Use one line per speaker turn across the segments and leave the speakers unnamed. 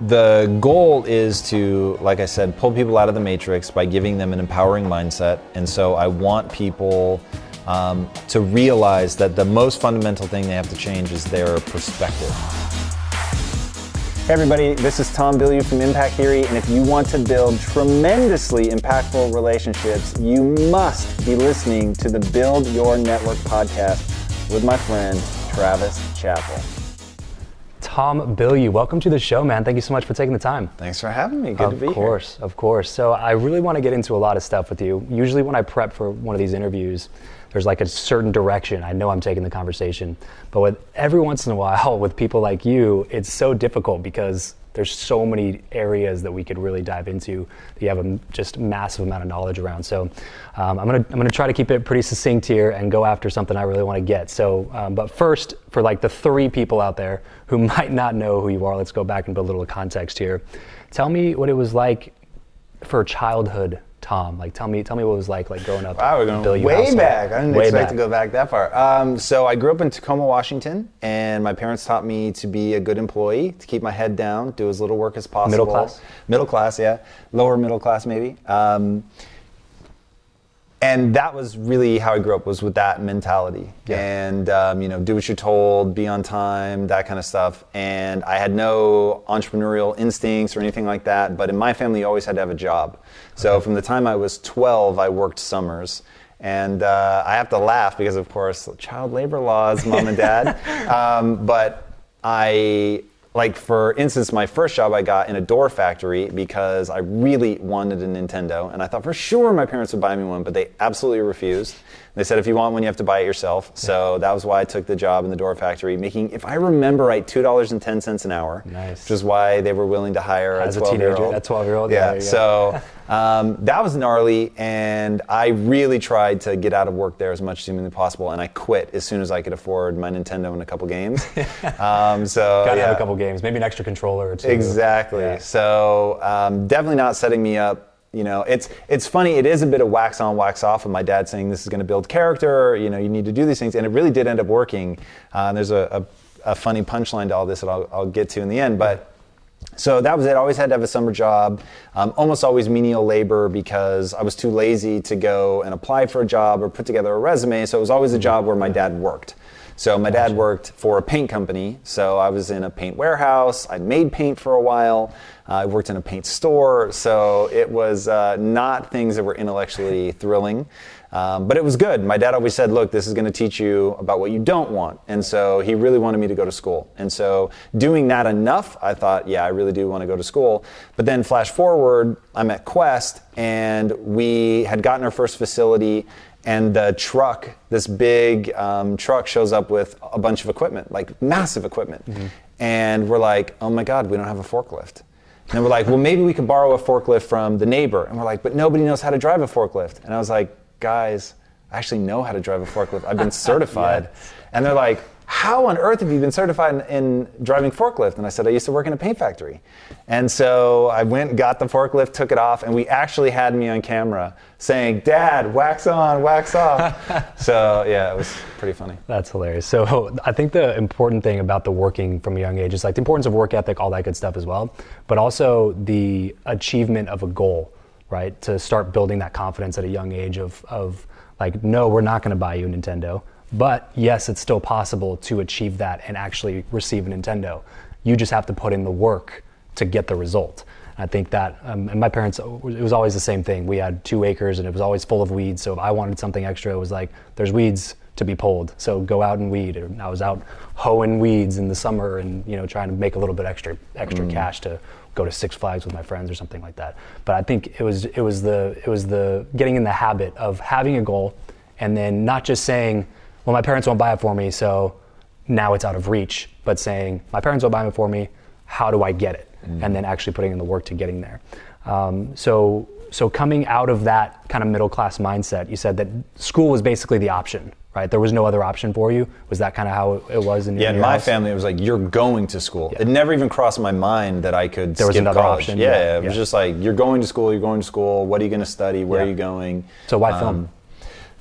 The goal is to, like I said, pull people out of the matrix by giving them an empowering mindset. And so I want people to realize that the most fundamental thing they have to change is their perspective.
Hey everybody, this is Tom Bilyeu from Impact Theory, and if you want to build tremendously impactful relationships, you must be listening to the Build Your Network podcast with my friend, Travis Chappell.
Tom Bilyeu, welcome to the show, man. Thank you so much for taking the time.
Thanks for having me. Good to be here.
Of course. So I really want to get into a lot of stuff with you. Usually when I prep for one of these interviews, there's like a certain direction. I know I'm taking the conversation. But every once in a while with people like you, it's so difficult because there's so many areas that we could really dive into that you have a just massive amount of knowledge around. So I'm gonna try to keep it pretty succinct here and go after something I really want to get. So, but first, for like the three people out there who might not know who you are, let's go back and put a little context here. Tell me what it was like for childhood, Tom. Like, tell me what it was like growing up.
Wow, we're going way back. I didn't expect to go back that far. So I grew up in Tacoma, Washington, and my parents taught me to be a good employee, to keep my head down, do as little work as possible.
Middle class?
Middle class, yeah. Lower middle class, maybe. And that was really how I grew up, was with that mentality. Yeah. And, do what you're told, be on time, that kind of stuff. And I had no entrepreneurial instincts or anything like that, but in my family, you always had to have a job. So from the time I was 12, I worked summers. And I have to laugh because, of course, child labor laws, mom and dad. But for instance, my first job I got in a door factory because I really wanted a Nintendo. And I thought for sure my parents would buy me one, but they absolutely refused. They said, if you want one, you have to buy it yourself. So that was why I took the job in the door factory, making, if I remember right, $2.10 an hour.
Nice.
Which is why they were willing to hire
as
a 12-year-old.
Teenager, a 12-year-old.
Yeah, so that was gnarly, and I really tried to get out of work there as much as humanly possible, and I quit as soon as I could afford my Nintendo and a couple games.
Gotta have a couple games, maybe an extra controller or two.
Exactly. Yeah. So definitely not setting me up. It's funny. It is a bit of wax on, wax off. Of my dad saying this is going to build character. You need to do these things, and it really did end up working. There's a funny punchline to all this that I'll get to in the end, but. So that was it. I always had to have a summer job, almost always menial labor because I was too lazy to go and apply for a job or put together a resume. So it was always a job where my dad worked. So my dad worked for a paint company. So I was in a paint warehouse. I made paint for a while. I worked in a paint store. So it was not things that were intellectually thrilling. But it was good. My dad always said, look, this is going to teach you about what you don't want. And so he really wanted me to go to school. And so doing that enough, I thought, yeah, I really do want to go to school. But then flash forward, I'm at Quest, and we had gotten our first facility, and the truck, this big truck shows up with a bunch of equipment, like massive equipment. Mm-hmm. And we're like, oh my God, we don't have a forklift. And we're like, well, maybe we could borrow a forklift from the neighbor. And we're like, but nobody knows how to drive a forklift. And I was like, guys, I actually know how to drive a forklift. I've been certified. Yes. And they're like, how on earth have you been certified in driving forklift? And I said, I used to work in a paint factory. And so I went and got the forklift, took it off, and we actually had me on camera saying, Dad, wax on, wax off. So yeah, it was pretty funny.
That's hilarious. So I think the important thing about the working from a young age is like the importance of work ethic, all that good stuff as well, but also the achievement of a goal. Right, to start building that confidence at a young age of like, no, we're not going to buy you a Nintendo, but yes, it's still possible to achieve that and actually receive a Nintendo. You just have to put in the work to get the result. I think that, and my parents, it was always the same thing. We had 2 acres and it was always full of weeds. So if I wanted something extra, it was like, there's weeds to be pulled, so go out and weed. And I was out hoeing weeds in the summer and trying to make a little bit extra cash to go to Six Flags with my friends or something like that. But I think it was the getting in the habit of having a goal and then not just saying, well, my parents won't buy it for me, so now it's out of reach, but saying, my parents won't buy it for me, how do I get it? And then actually putting in the work to getting there. So coming out of that kind of middle class mindset, you said that school was basically the option, right? There was no other option for you. Was that kind of how it was in your
in my
house?
family, it was like, you're going to school. Yeah. It never even crossed my mind that I could
there was
skip
another
college.
option.
Yeah, it was just like, you're going to school, what are you going to study, where are you going?
So why film?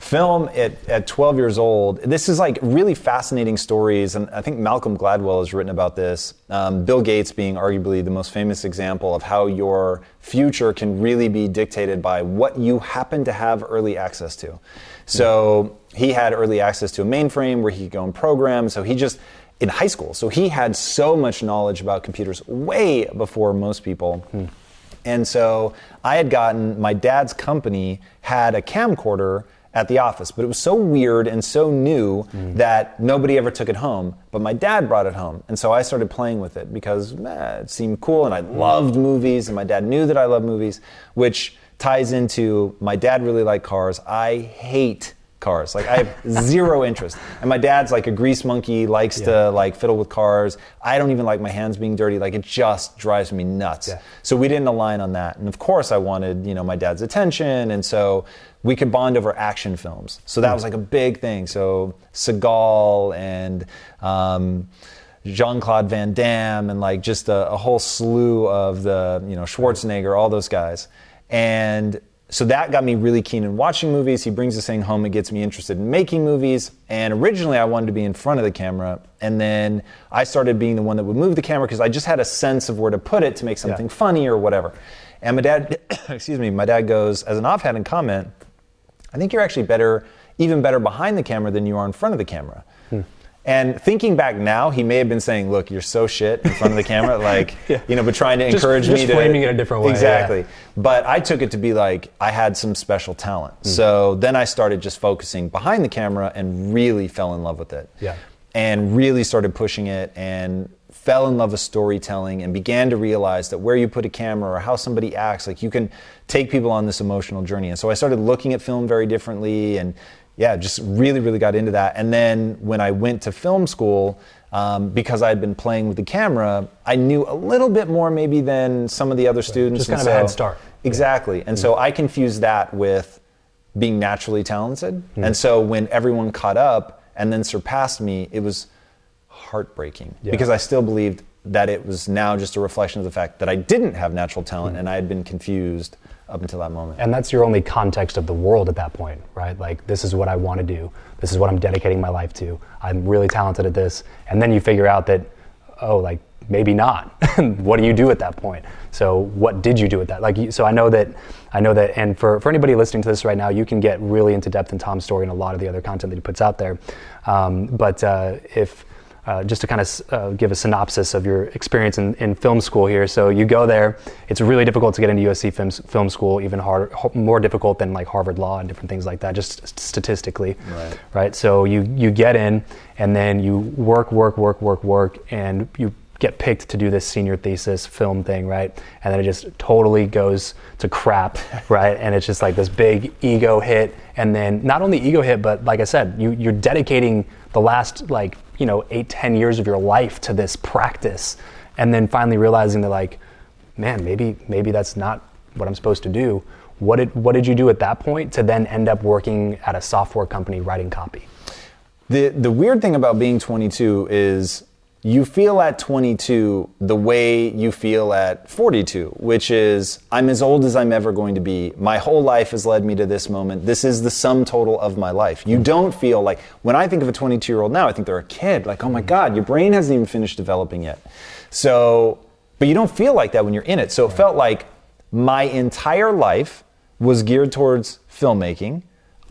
film at 12 years old, this is like really fascinating stories, and I think Malcolm Gladwell has written about this. Bill Gates being arguably the most famous example of how your future can really be dictated by what you happen to have early access to. So he had early access to a mainframe where he could go and program, so he just, in high school, so he had so much knowledge about computers way before most people. And so I had gotten, my dad's company had a camcorder at the office, but it was so weird and so new that nobody ever took it home, but my dad brought it home. And so I started playing with it because it seemed cool, and I loved movies, and my dad knew that I loved movies, which ties into my dad really liked cars. I hate cars. Like, I have zero interest. And my dad's like a grease monkey, likes to like fiddle with cars. I don't even like my hands being dirty. Like, it just drives me nuts. So we didn't align on that. And of course I wanted, my dad's attention. And so we could bond over action films. So that was like a big thing. So Seagal and Jean-Claude Van Damme and like just a whole slew of the, Schwarzenegger, all those guys. And so that got me really keen in watching movies. He brings this thing home. It gets me interested in making movies. And originally I wanted to be in front of the camera. And then I started being the one that would move the camera because I just had a sense of where to put it to make something funny or whatever. And my dad, my dad goes, as an offhand comment, I think you're actually even better behind the camera than you are in front of the camera. And thinking back now, he may have been saying, look, you're so shit in front of the camera, like, but trying to encourage me to...
Just framing it a different way.
Exactly. But I took it to be like, I had some special talent. So then I started just focusing behind the camera and really fell in love with it. And really started pushing it and fell in love with storytelling and began to realize that where you put a camera or how somebody acts, like you can take people on this emotional journey. And so I started looking at film very differently and just really, really got into that. And then when I went to film school, because I had been playing with the camera, I knew a little bit more maybe than some of the other students.
Just kind of a head start.
Exactly. And so I confused that with being naturally talented. And so when everyone caught up and then surpassed me, it was heartbreaking because I still believed that it was now just a reflection of the fact that I didn't have natural talent and I had been confused up until that moment.
And that's your only context of the world at that point, right? Like, this is what I want to do. This is what I'm dedicating my life to. I'm really talented at this. And then you figure out that, maybe not. What do you do at that point? So what did you do with that? So I know that, and for anybody listening to this right now, you can get really into depth in Tom's story and a lot of the other content that he puts out there. Just to kind of give a synopsis of your experience in film school here. So you go there, it's really difficult to get into USC film school, even more difficult than like Harvard Law and different things like that, just statistically, right? So you get in and then you work, and you get picked to do this senior thesis film thing, right? And then it just totally goes to crap, right? And it's just like this big ego hit. And then not only ego hit, but like I said, you're dedicating the last 8-10 years of your life to this practice, and then finally realizing that like, man, maybe that's not what I'm supposed to do. What did you do at that point to then end up working at a software company writing copy?
The weird thing about being 22 is you feel at 22 the way you feel at 42, which is, I'm as old as I'm ever going to be. My whole life has led me to this moment. This is the sum total of my life. You don't feel like, when I think of a 22-year-old now, I think they're a kid. Like, oh my God, your brain hasn't even finished developing yet. So, but you don't feel like that when you're in it. So it felt like my entire life was geared towards filmmaking.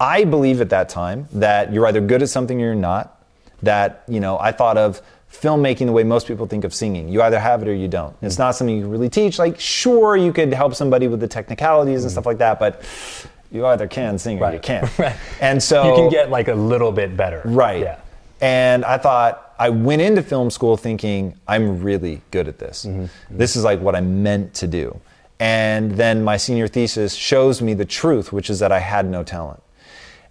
I believe at that time that you're either good at something or you're not. That, I thought of filmmaking the way most people think of singing. You either have it or you don't. It's not something you can really teach. Like, sure, you could help somebody with the technicalities and stuff like that, but you either can sing or you can't. And so
you can get like a little bit better.
And I thought, I went into film school thinking, I'm really good at this. This is like what I'm meant to do. And then my senior thesis shows me the truth, which is that I had no talent.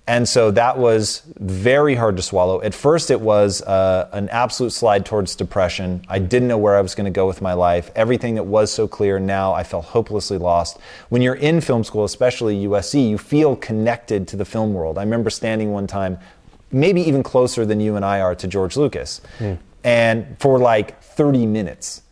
And so that was very hard to swallow. At first it was an absolute slide towards depression. I didn't know where I was going to go with my life. Everything that was so clear, now I felt hopelessly lost. When you're in film school, especially USC, you feel connected to the film world. I remember standing one time, maybe even closer than you and I are to George Lucas, and for like 30 minutes.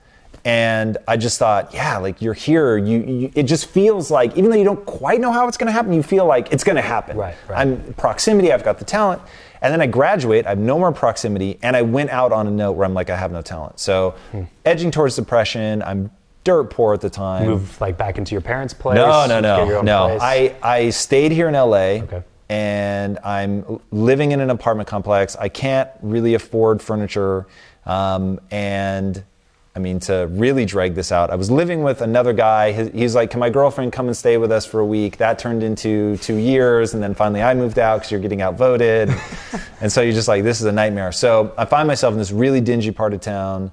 And I just thought, yeah, like you're here. It just feels like, even though you don't quite know how it's going to happen, you feel like it's going to happen.
Right.
I'm proximity. I've got the talent. And then I graduate. I have no more proximity. And I went out on a note where I'm like, I have no talent. So edging towards depression. I'm dirt poor at the time.
Move like back into your parents' place?
No.
Place?
I stayed here in LA.
Okay.
And I'm living in an apartment complex. I can't really afford furniture. And I mean, to really drag this out, I was living with another guy. He's like, can my girlfriend come and stay with us for a week? That turned into 2 years. And then finally I moved out because you're getting outvoted. And so you're just like, this is a nightmare. So I find myself in this really dingy part of town,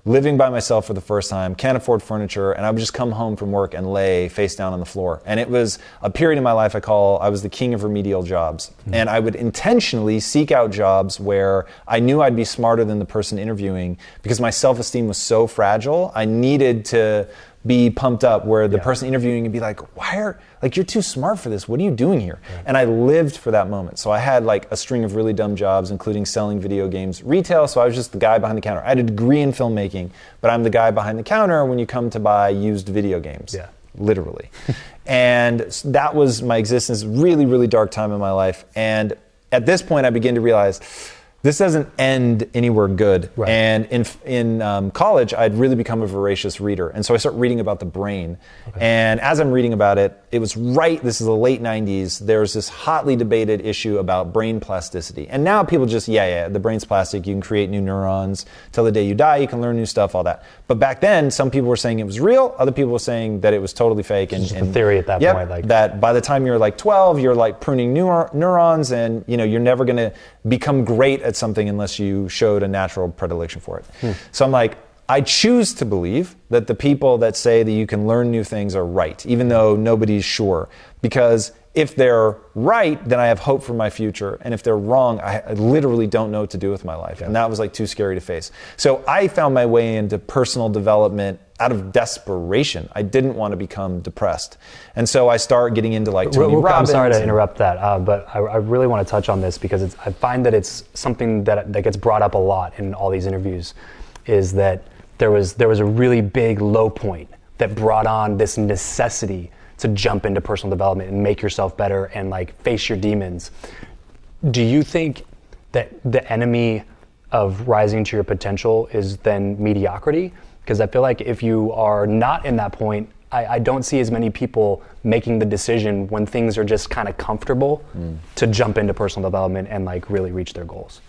living by myself for the first time, can't afford furniture, and I would just come home from work and lay face down on the floor. And it was a period in my life I was the king of remedial jobs. And I would intentionally seek out jobs where I knew I'd be smarter than the person interviewing because my self-esteem was so fragile. I needed to be pumped up where the person interviewing would be like, you're too smart for this. What are you doing here? Yeah. And I lived for that moment. So I had like a string of really dumb jobs, including selling video games retail. So I was just the guy behind the counter. I had a degree in filmmaking, but I'm the guy behind the counter when you come to buy used video games.
Yeah.
Literally. And that was my existence, really, really dark time in my life. And at this point, I began to realize this doesn't end anywhere good.
Right.
And in college, I'd really become a voracious reader. And so I started reading about the brain. Okay. And as I'm reading about it, it was this is the late 90s, there's this hotly debated issue about brain plasticity. And now people just, the brain's plastic, you can create new neurons. Till the day you die, you can learn new stuff, all that. But back then, some people were saying it was real, other people were saying that it was totally fake.
And a theory at that point.
Like that by the time you're like 12, you're like pruning neurons and you're never going to become great at something unless you showed a natural predilection for it. So I'm like, I choose to believe that the people that say that you can learn new things are right, even though nobody's sure. Because if they're right, then I have hope for my future. And if they're wrong, I literally don't know what to do with my life. Yeah. And that was like too scary to face. So I found my way into personal development out of desperation. I didn't want to become depressed. And so I started getting into like Tony Robbins.
I'm sorry to interrupt that, but I really want to touch on this because I find that it's something that gets brought up a lot in all these interviews, is that there was a really big low point that brought on this necessity to jump into personal development and make yourself better and like face your demons. Do you think that the enemy of rising to your potential is then mediocrity? Because I feel like if you are not in that point, I don't see as many people making the decision when things are just kind of comfortable to jump into personal development and like really reach their goals.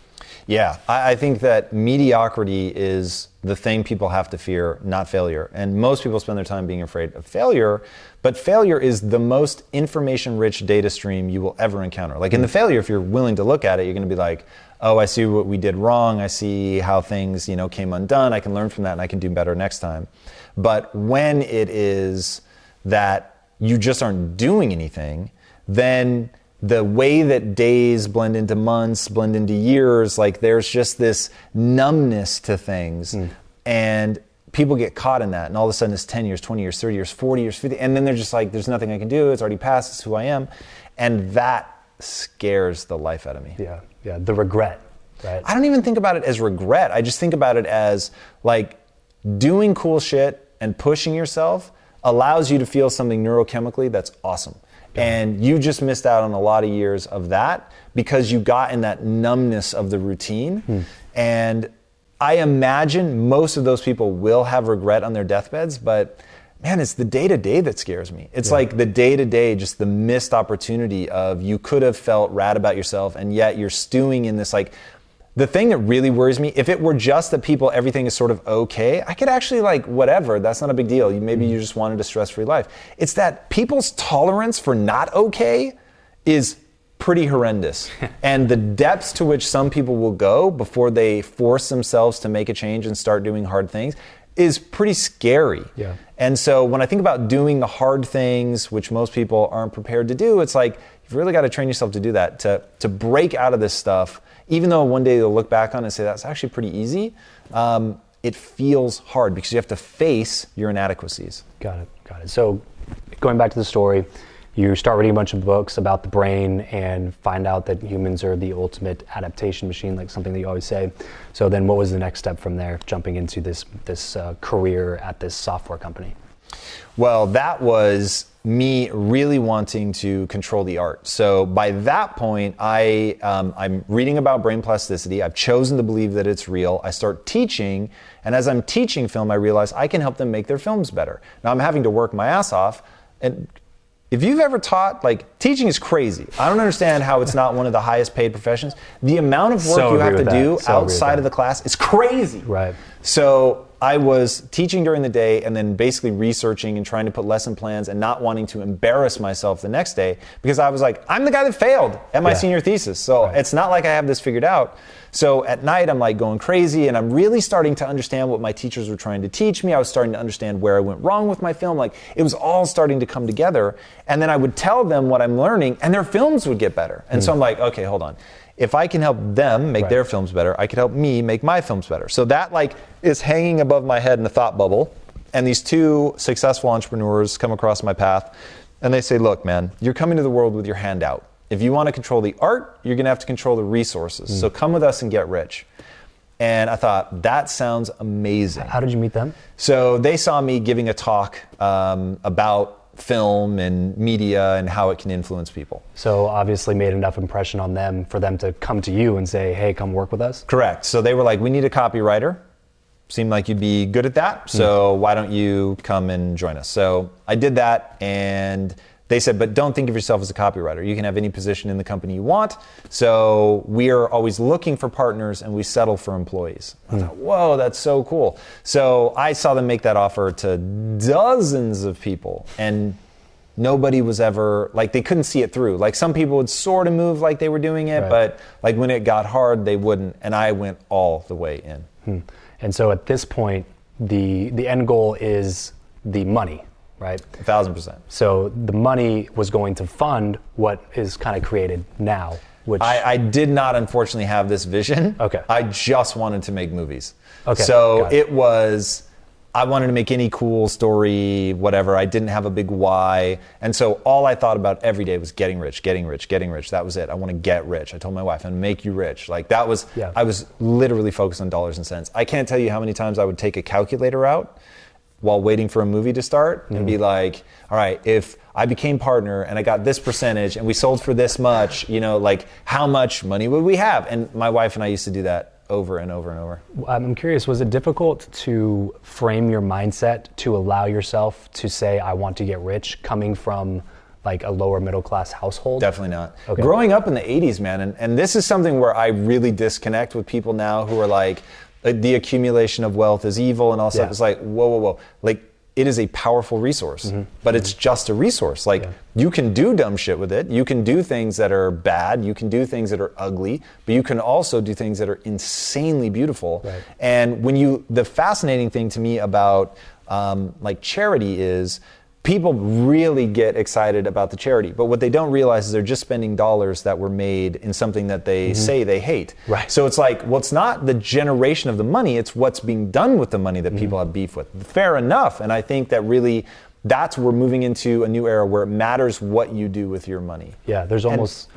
Yeah, I think that mediocrity is the thing people have to fear, not failure. And most people spend their time being afraid of failure, but failure is the most information-rich data stream you will ever encounter. Like in the failure, if you're willing to look at it, you're going to be like, oh, I see what we did wrong. I see how things, came undone. I can learn from that and I can do better next time. But when it is that you just aren't doing anything, then the way that days blend into months, blend into years, like there's just this numbness to things. And people get caught in that. And all of a sudden it's 10 years, 20 years, 30 years, 40 years, 50. And then they're just like, there's nothing I can do. It's already past. It's who I am. And that scares the life out of me.
Yeah, the regret, right?
I don't even think about it as regret. I just think about it as like doing cool shit and pushing yourself allows you to feel something neurochemically that's awesome. Yeah. And you just missed out on a lot of years of that because you got in that numbness of the routine. And I imagine most of those people will have regret on their deathbeds, but man, it's the day-to-day that scares me. It's like the day-to-day, just the missed opportunity of you could have felt rad about yourself and yet you're stewing in this like, the thing that really worries me, if it were just that everything is sort of okay, I could actually like, whatever, that's not a big deal. Maybe you just wanted a stress-free life. It's that people's tolerance for not okay is pretty horrendous. And the depths to which some people will go before they force themselves to make a change and start doing hard things is pretty scary.
Yeah.
And so when I think about doing the hard things, which most people aren't prepared to do, it's like, you've really got to train yourself to do that, to break out of this stuff. Even though one day they'll look back on it and say, that's actually pretty easy, it feels hard because you have to face your inadequacies.
Got it. So going back to the story, You start reading a bunch of books about the brain and find out that humans are the ultimate adaptation machine, like something that you always say. So then what was the next step from there, jumping into this career at this software company?
Well, that was me really wanting to control the art. So by that point, I'm reading about brain plasticity. I've chosen to believe that it's real. I start teaching, and as I'm teaching film, I realize I can help them make their films better. Now I'm having to work my ass off, and if you've ever taught, like, teaching is crazy. I don't understand how it's not one of the highest paid professions. The amount of work you have to do outside of the class is crazy.
Right.
So I was teaching during the day and then basically researching and trying to put lesson plans and not wanting to embarrass myself the next day because I was like, I'm the guy that failed at my senior thesis. So it's not like I have this figured out. So at night, I'm like going crazy and I'm really starting to understand what my teachers were trying to teach me. I was starting to understand where I went wrong with my film. Like, it was all starting to come together. And then I would tell them what I'm learning and their films would get better. And so I'm like, okay, hold on. If I can help them make their films better, I could help me make my films better. So that, like, is hanging above my head in a thought bubble. And these two successful entrepreneurs come across my path and they say, look, man, you're coming to the world with your hand out. If you want to control the art, you're going to have to control the resources. So come with us and get rich. And I thought, that sounds amazing.
How did you meet them?
So they saw me giving a talk about film and media and how it can influence people.
So obviously made enough impression on them for them to come to you and say, hey, come work with us?
Correct. So they were like, we need a copywriter. Seemed like you'd be good at that. So why don't you come and join us? So I did that, and they said, but don't think of yourself as a copywriter. You can have any position in the company you want. So we are always looking for partners and we settle for employees. I thought, whoa, that's so cool. So I saw them make that offer to dozens of people, and nobody was ever, like, they couldn't see it through. Like, some people would sort of move like they were doing it, but like when it got hard, they wouldn't. And I went all the way in.
And so at this point, the end goal is the money, right?
1,000%.
So the money was going to fund what is kind of created now, which...
I did not, unfortunately, have this vision.
Okay.
I just wanted to make movies.
Okay.
So it was, I wanted to make any cool story, whatever. I didn't have a big why. And so all I thought about every day was getting rich, getting rich, getting rich. That was it. I want to get rich. I told my wife, I'm going to make you rich. Like, that was, I was literally focused on dollars and cents. I can't tell you how many times I would take a calculator out while waiting for a movie to start and be like, all right, if I became partner and I got this percentage and we sold for this much, you know, like, how much money would we have? And my wife and I used to do that over and over and over.
I'm curious, was it difficult to frame your mindset to allow yourself to say, I want to get rich, coming from like a lower middle class household?
Definitely not.
Okay.
Growing up in the 80s, man, and this is something where I really disconnect with people now who are like the accumulation of wealth is evil and all stuff. It's like, whoa. Like, it is a powerful resource, but it's just a resource. Like, you can do dumb shit with it. You can do things that are bad. You can do things that are ugly, but you can also do things that are insanely beautiful.
Right.
And the fascinating thing to me about like charity is, people really get excited about the charity, but what they don't realize is they're just spending dollars that were made in something that they say they hate.
Right.
So it's like, well, it's not the generation of the money, it's what's being done with the money that people have beef with. Fair enough. And I think that really, that's we're moving into a new era where it matters what you do with your money.
Yeah, there's almost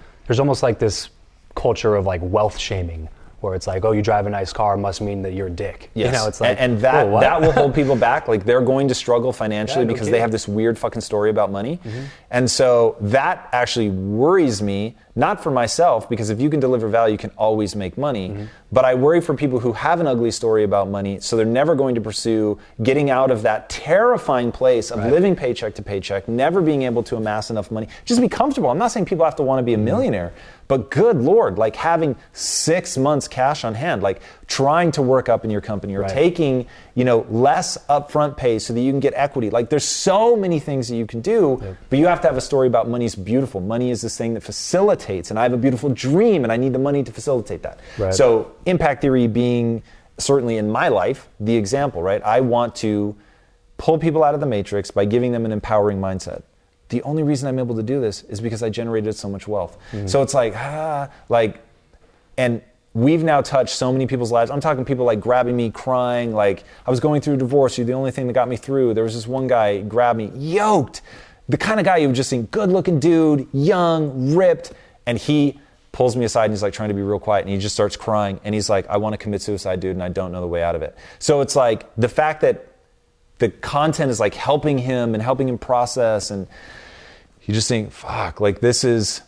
like this culture of like wealth shaming, where it's like, oh, you drive a nice car must mean that you're a dick.
Yes.
You know, it's like,
and that will hold people back. Like, they're going to struggle financially because they have this weird fucking story about money. And so that actually worries me, not for myself, because if you can deliver value, you can always make money. But I worry for people who have an ugly story about money, so they're never going to pursue getting out of that terrifying place of living paycheck to paycheck, never being able to amass enough money, just be comfortable. I'm not saying people have to want to be a millionaire, but good Lord, like having 6 months cash on hand, like trying to work up in your company or taking, less upfront pay so that you can get equity. Like, there's so many things that you can do, but you have to have a story about money's beautiful. Money is this thing that facilitates, and I have a beautiful dream and I need the money to facilitate that. Right. So impact theory being certainly in my life, the example, right? I want to pull people out of the matrix by giving them an empowering mindset. The only reason I'm able to do this is because I generated so much wealth. So it's like, and we've now touched so many people's lives. I'm talking people like grabbing me, crying, like, I was going through a divorce, you're the only thing that got me through. There was this one guy grabbed me, yoked, the kind of guy you would just think, good looking dude, young, ripped, and he pulls me aside and he's like trying to be real quiet and he just starts crying and he's like, I want to commit suicide, dude, and I don't know the way out of it. So it's like the fact that the content is like helping him and helping him process, and you just think, fuck, like this is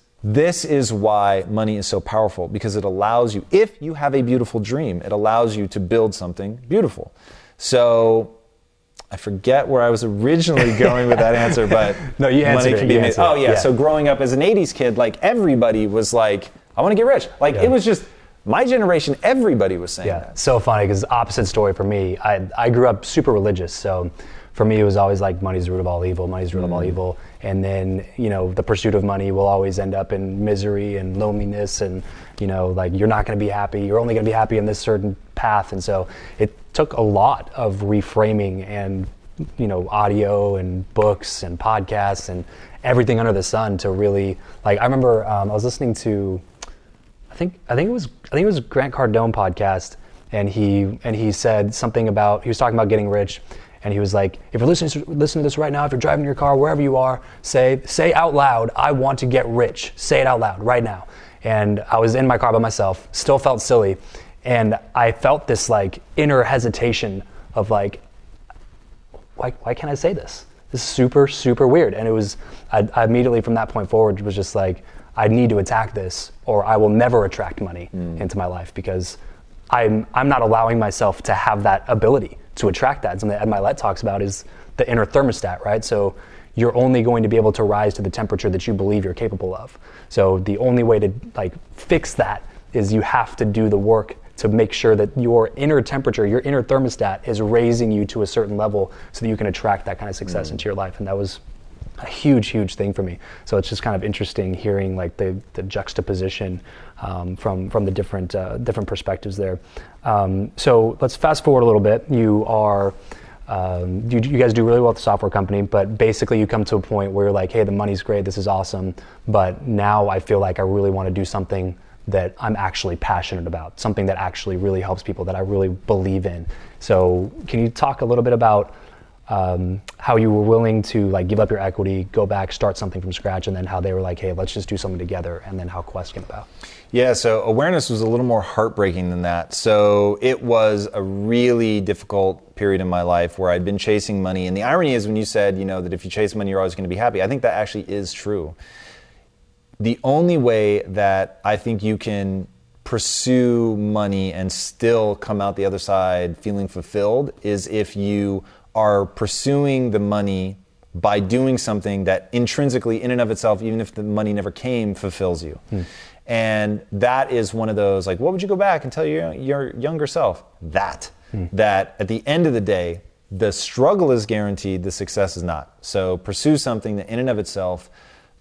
why money is so powerful, because it allows you, if you have a beautiful dream, it allows you to build something beautiful. So I forget where I was originally going with that answer, but
no, you answered it. You answered
oh
it.
yeah. So growing up as an 80s kid, like everybody was like, I want to get rich. Like it was just my generation, everybody was saying that.
So funny, because opposite story for me. I grew up super religious, so for me it was always like money's the root of all evil, money's the root of all evil. And then, the pursuit of money will always end up in misery and loneliness, and like you're not going to be happy, you're only going to be happy in this certain path. And so it took a lot of reframing and audio and books and podcasts and everything under the sun to really, like, I remember I was listening to I think it was Grant Cardone podcast, and he said something about, he was talking about getting rich. And he was like, if you're listening to this right now, if you're driving your car, wherever you are, say out loud, I want to get rich. Say it out loud right now. And I was in my car by myself, still felt silly. And I felt this like inner hesitation of like, why can't I say this? This is super, super weird. And it was, I immediately from that point forward was just like, I need to attack this or I will never attract money into my life, because I'm not allowing myself to have that ability to attract that. Something that Ed Milet talks about is the inner thermostat, right? So you're only going to be able to rise to the temperature that you believe you're capable of. So the only way to like fix that is you have to do the work to make sure that your inner temperature, your inner thermostat is raising you to a certain level so that you can attract that kind of success into your life. And that was a huge, huge thing for me. So it's just kind of interesting hearing like the juxtaposition from the different perspectives there. So let's fast forward a little bit. You are, you guys do really well at the software company, but basically you come to a point where you're like, hey, the money's great, this is awesome, but now I feel like I really want to do something that I'm actually passionate about, something that actually really helps people, that I really believe in. So can you talk a little bit about how you were willing to like give up your equity, go back, start something from scratch, and then how they were like, hey, let's just do something together, and then how Quest came about?
Yeah, so awareness was a little more heartbreaking than that. So it was a really difficult period in my life where I'd been chasing money. And the irony is when you said, that if you chase money, you're always going to be happy. I think that actually is true. The only way that I think you can pursue money and still come out the other side feeling fulfilled is if you are pursuing the money by doing something that intrinsically, in and of itself, even if the money never came, fulfills you. And that is one of those, like, what would you go back and tell your younger self? That at the end of the day, the struggle is guaranteed, the success is not. So pursue something that in and of itself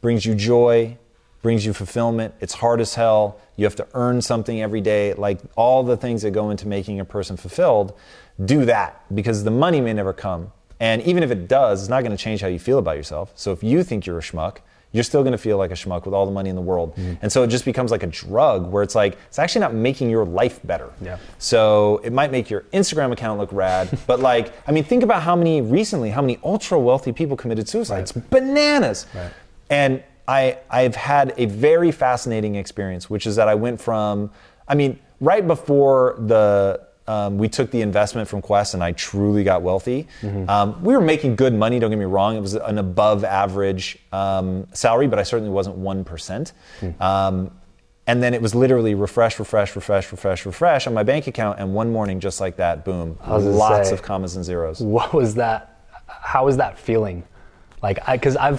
brings you joy, brings you fulfillment. It's hard as hell. You have to earn something every day. Like all the things that go into making a person fulfilled, do that, because the money may never come. And even if it does, it's not going to change how you feel about yourself. So if you think you're a schmuck, you're still going to feel like a schmuck with all the money in the world. And so it just becomes like a drug where it's like, it's actually not making your life better.
Yeah.
So it might make your Instagram account look rad, but like, I mean, think about how many ultra wealthy people committed suicide. It's bananas.
Right.
And I've had a very fascinating experience, which is that I went from, right before we took the investment from Quest and I truly got wealthy. We were making good money, don't get me wrong. It was an above average salary, but I certainly wasn't 1%. And then it was literally refresh on my bank account. And one morning, just like that, boom, lots of commas and zeros.
What was that? How was that feeling? Like, because I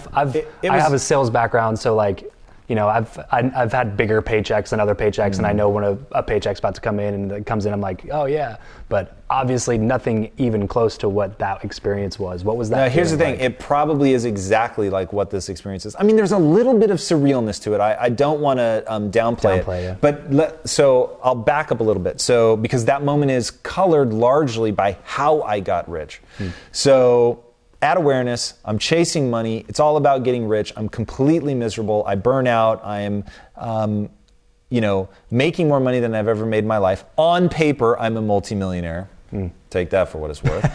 have a sales background, so like, I've had bigger paychecks than other paychecks, and I know when a paycheck's about to come in, and it comes in, I'm like, oh yeah. But obviously, nothing even close to what that experience was. What was that?
Now, here's the thing:
like?
It probably is exactly like what this experience is. I mean, there's a little bit of surrealness to it. I don't want to downplay it,
yeah.
But so I'll back up a little bit. So because that moment is colored largely by how I got rich. So. At awareness, I'm chasing money. It's all about getting rich. I'm completely miserable. I burn out. I am, making more money than I've ever made in my life. On paper, I'm a multimillionaire. Take that for what it's worth.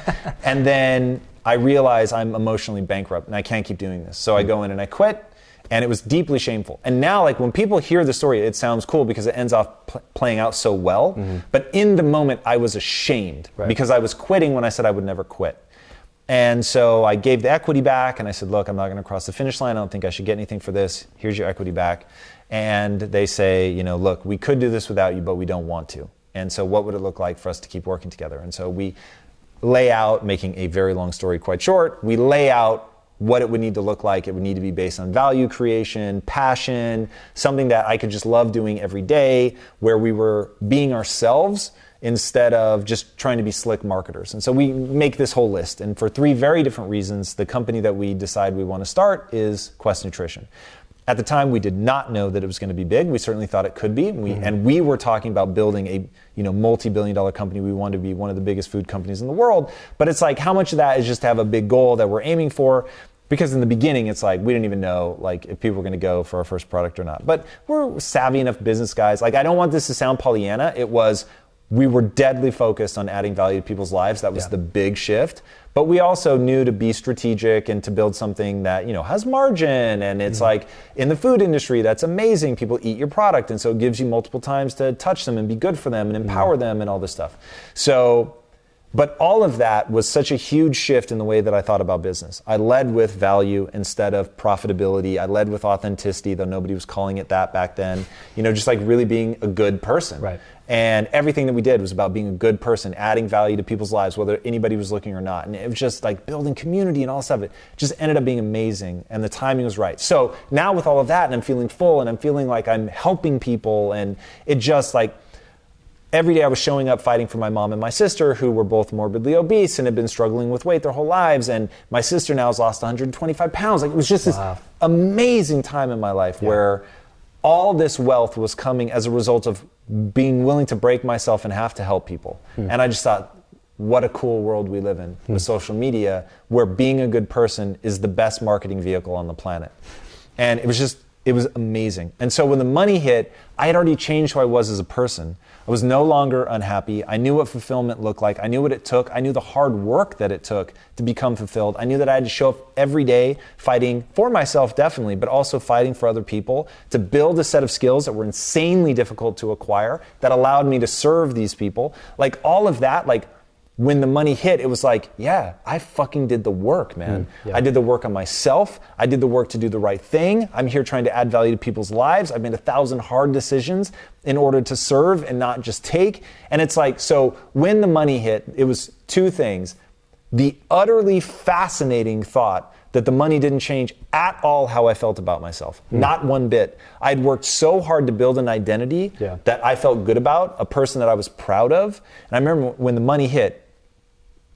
And then I realize I'm emotionally bankrupt and I can't keep doing this. So I go in and I quit, and it was deeply shameful. And now, like, when people hear the story, it sounds cool because it ends off playing out so well. But in the moment, I was ashamed because I was quitting when I said I would never quit. And so I gave the equity back, and I said, look, I'm not going to cross the finish line. I don't think I should get anything for this. Here's your equity back. And they say, you know, look, we could do this without you, but we don't want to. And so what would it look like for us to keep working together? And so we lay out, making a very long story quite short, we lay out what it would need to look like. It would need to be based on value creation, passion, something that I could just love doing every day, where we were being ourselves instead of just trying to be slick marketers. And so we make this whole list. And for 3 very different reasons, the company that we decide we want to start is Quest Nutrition. At the time, we did not know that it was going to be big. We certainly thought it could be. And we were talking about building a multi-billion-dollar company. We wanted to be one of the biggest food companies in the world. But it's like, how much of that is just to have a big goal that we're aiming for? Because in the beginning, it's like, we didn't even know like if people were going to go for our first product or not. But we're savvy enough business guys. Like, I don't want this to sound Pollyanna. We were deadly focused on adding value to people's lives. That was the big shift. But we also knew to be strategic and to build something that, has margin. And it's like, in the food industry, that's amazing. People eat your product. And so it gives you multiple times to touch them and be good for them and empower them and all this stuff. So, but all of that was such a huge shift in the way that I thought about business. I led with value instead of profitability. I led with authenticity, though nobody was calling it that back then. Just like really being a good person.
Right.
And everything that we did was about being a good person, adding value to people's lives, whether anybody was looking or not. And it was just like building community and all this stuff. It just ended up being amazing, and the timing was right. So now with all of that, and I'm feeling full, and I'm feeling like I'm helping people, and it just like, every day I was showing up fighting for my mom and my sister, who were both morbidly obese and had been struggling with weight their whole lives. And my sister now has lost 125 pounds. Like, it was just this amazing time in my life where all this wealth was coming as a result of being willing to break myself and have to help people. And I just thought, what a cool world we live in with social media, where being a good person is the best marketing vehicle on the planet. And it was amazing. And so when the money hit, I had already changed who I was as a person. I was no longer unhappy. I knew what fulfillment looked like. I knew what it took. I knew the hard work that it took to become fulfilled. I knew that I had to show up every day fighting for myself, definitely, but also fighting for other people, to build a set of skills that were insanely difficult to acquire, that allowed me to serve these people. Like, all of that, like, when the money hit, it was like, yeah, I fucking did the work, man. I did the work on myself. I did the work to do the right thing. I'm here trying to add value to people's lives. I've made 1,000 hard decisions in order to serve and not just take. And it's like, so when the money hit, it was 2 things. The utterly fascinating thought that the money didn't change at all how I felt about myself. Not one bit. I'd worked so hard to build an identity that I felt good about, a person that I was proud of. And I remember when the money hit,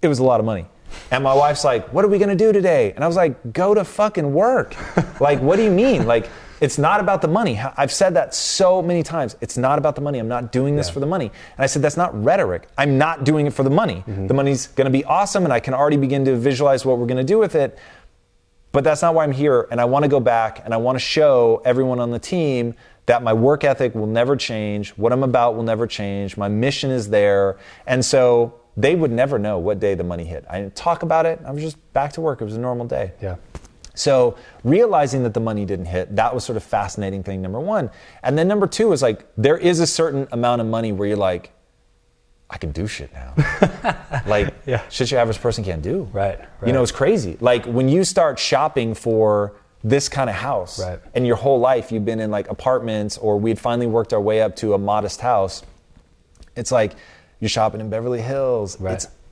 it was a lot of money. And my wife's like, what are we gonna do today? And I was like, go to fucking work. Like, what do you mean? Like, it's not about the money. I've said that so many times. It's not about the money. I'm not doing this for the money. And I said, that's not rhetoric. I'm not doing it for the money. The money's gonna be awesome, and I can already begin to visualize what we're gonna do with it. But that's not why I'm here. And I wanna go back, and I wanna show everyone on the team that my work ethic will never change. What I'm about will never change. My mission is there. And so they would never know what day the money hit. I didn't talk about it. I was just back to work. It was a normal day. So realizing that the money didn't hit, that was sort of fascinating thing, number 1. And then number 2 is like, there is a certain amount of money where you're like, I can do shit now. Like, shit your average person can't do.
Right.
It's crazy. Like, when you start shopping for this kind of house, and your whole life you've been in like apartments, or we'd finally worked our way up to a modest house, it's like, you're shopping in Beverly Hills.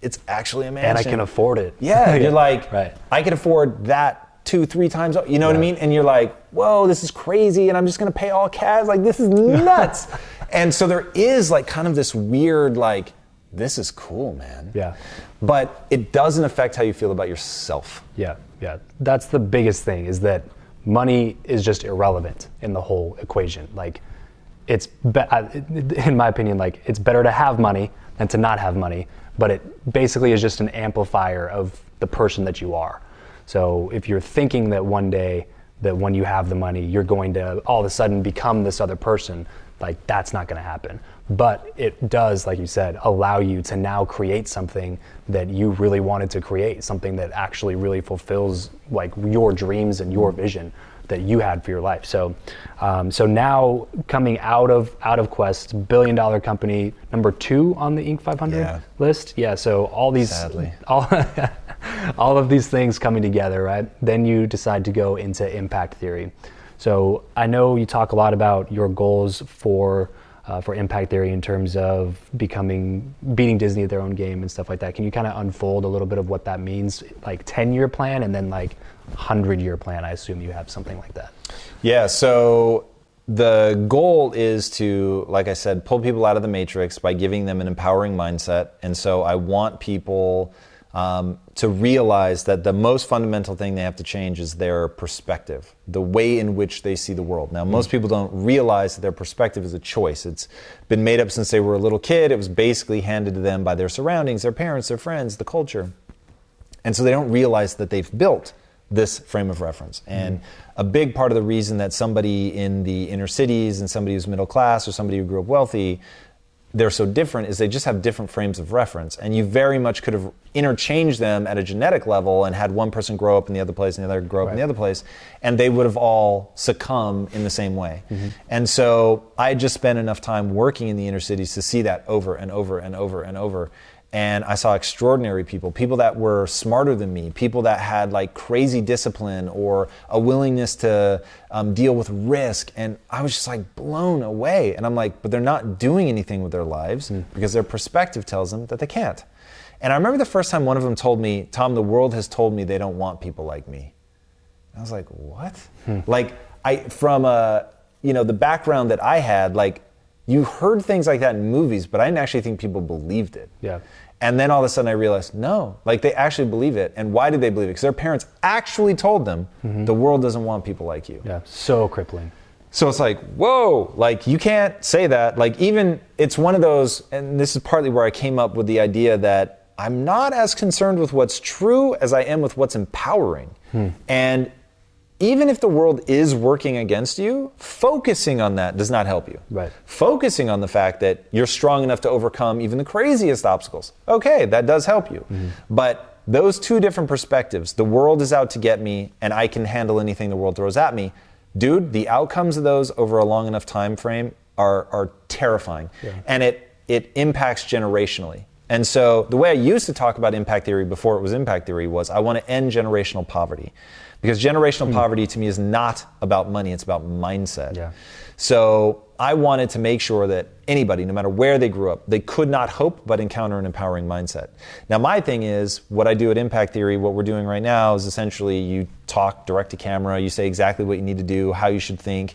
It's actually a mansion.
And I can afford it.
You're like, I can afford that 2-3 times. You know what I mean? And you're like, whoa, this is crazy. And I'm just going to pay all cash. Like, this is nuts. And so there is like kind of this weird, like, this is cool, man. But it doesn't affect how you feel about yourself.
That's the biggest thing, is that money is just irrelevant in the whole equation. Like, in my opinion, like, it's better to have money than to not have money, but it basically is just an amplifier of the person that you are. So if you're thinking that one day, that when you have the money, you're going to all of a sudden become this other person, like that's not going to happen. But it does, like you said, allow you to now create something that you really wanted to create, something that actually really fulfills like your dreams and your vision that you had for your life. So, so now coming out of Quest, $1 billion company, number 2 on the Inc. 500 list. Yeah. So all these,
sadly,
all of these things coming together, right? Then you decide to go into impact theory. So I know you talk a lot about your goals for impact theory in terms of beating Disney at their own game and stuff like that. Can you kind of unfold a little bit of what that means, like 10-year plan and then like 100-year plan? I assume you have something like that.
Yeah, so the goal is to, like I said, pull people out of the matrix by giving them an empowering mindset. And so I want people to realize that the most fundamental thing they have to change is their perspective, the way in which they see the world. Now, most people don't realize that their perspective is a choice. It's been made up since they were a little kid. It was basically handed to them by their surroundings, their parents, their friends, the culture. And so they don't realize that they've built this frame of reference. And a big part of the reason that somebody in the inner cities and somebody who's middle class or somebody who grew up wealthy, they're so different is they just have different frames of reference. And you very much could have interchanged them at a genetic level and had one person grow up in the other place and the other grow up in the other place, and they would have all succumb in the same way. And so I just spent enough time working in the inner cities to see that over and over and over and over. And I saw extraordinary people that were smarter than me, people that had like crazy discipline or a willingness to deal with risk. And I was just like blown away. And I'm like, but they're not doing anything with their lives because their perspective tells them that they can't. And I remember the first time one of them told me, Tom, the world has told me they don't want people like me. And I was like, what? Like from the background that I had, like you heard things like that in movies, but I didn't actually think people believed it.
Yeah.
And then all of a sudden I realized, no, like they actually believe it. And why did they believe it? Because their parents actually told them the world doesn't want people like you.
Yeah, so crippling.
So it's like, whoa, like you can't say that. Like even, it's one of those, and this is partly where I came up with the idea that I'm not as concerned with what's true as I am with what's empowering. And even if the world is working against you, focusing on that does not help you.
Right.
Focusing on the fact that you're strong enough to overcome even the craziest obstacles, okay, that does help you. But those two different perspectives, the world is out to get me and I can handle anything the world throws at me, dude, the outcomes of those over a long enough time frame are terrifying. And it impacts generationally. And so the way I used to talk about impact theory before it was impact theory was I want to end generational poverty. Because generational poverty to me is not about money, it's about mindset.
Yeah.
So I wanted to make sure that anybody, no matter where they grew up, they could not hope but encounter an empowering mindset. Now my thing is, what I do at Impact Theory, what we're doing right now is essentially you talk direct to camera, you say exactly what you need to do, how you should think.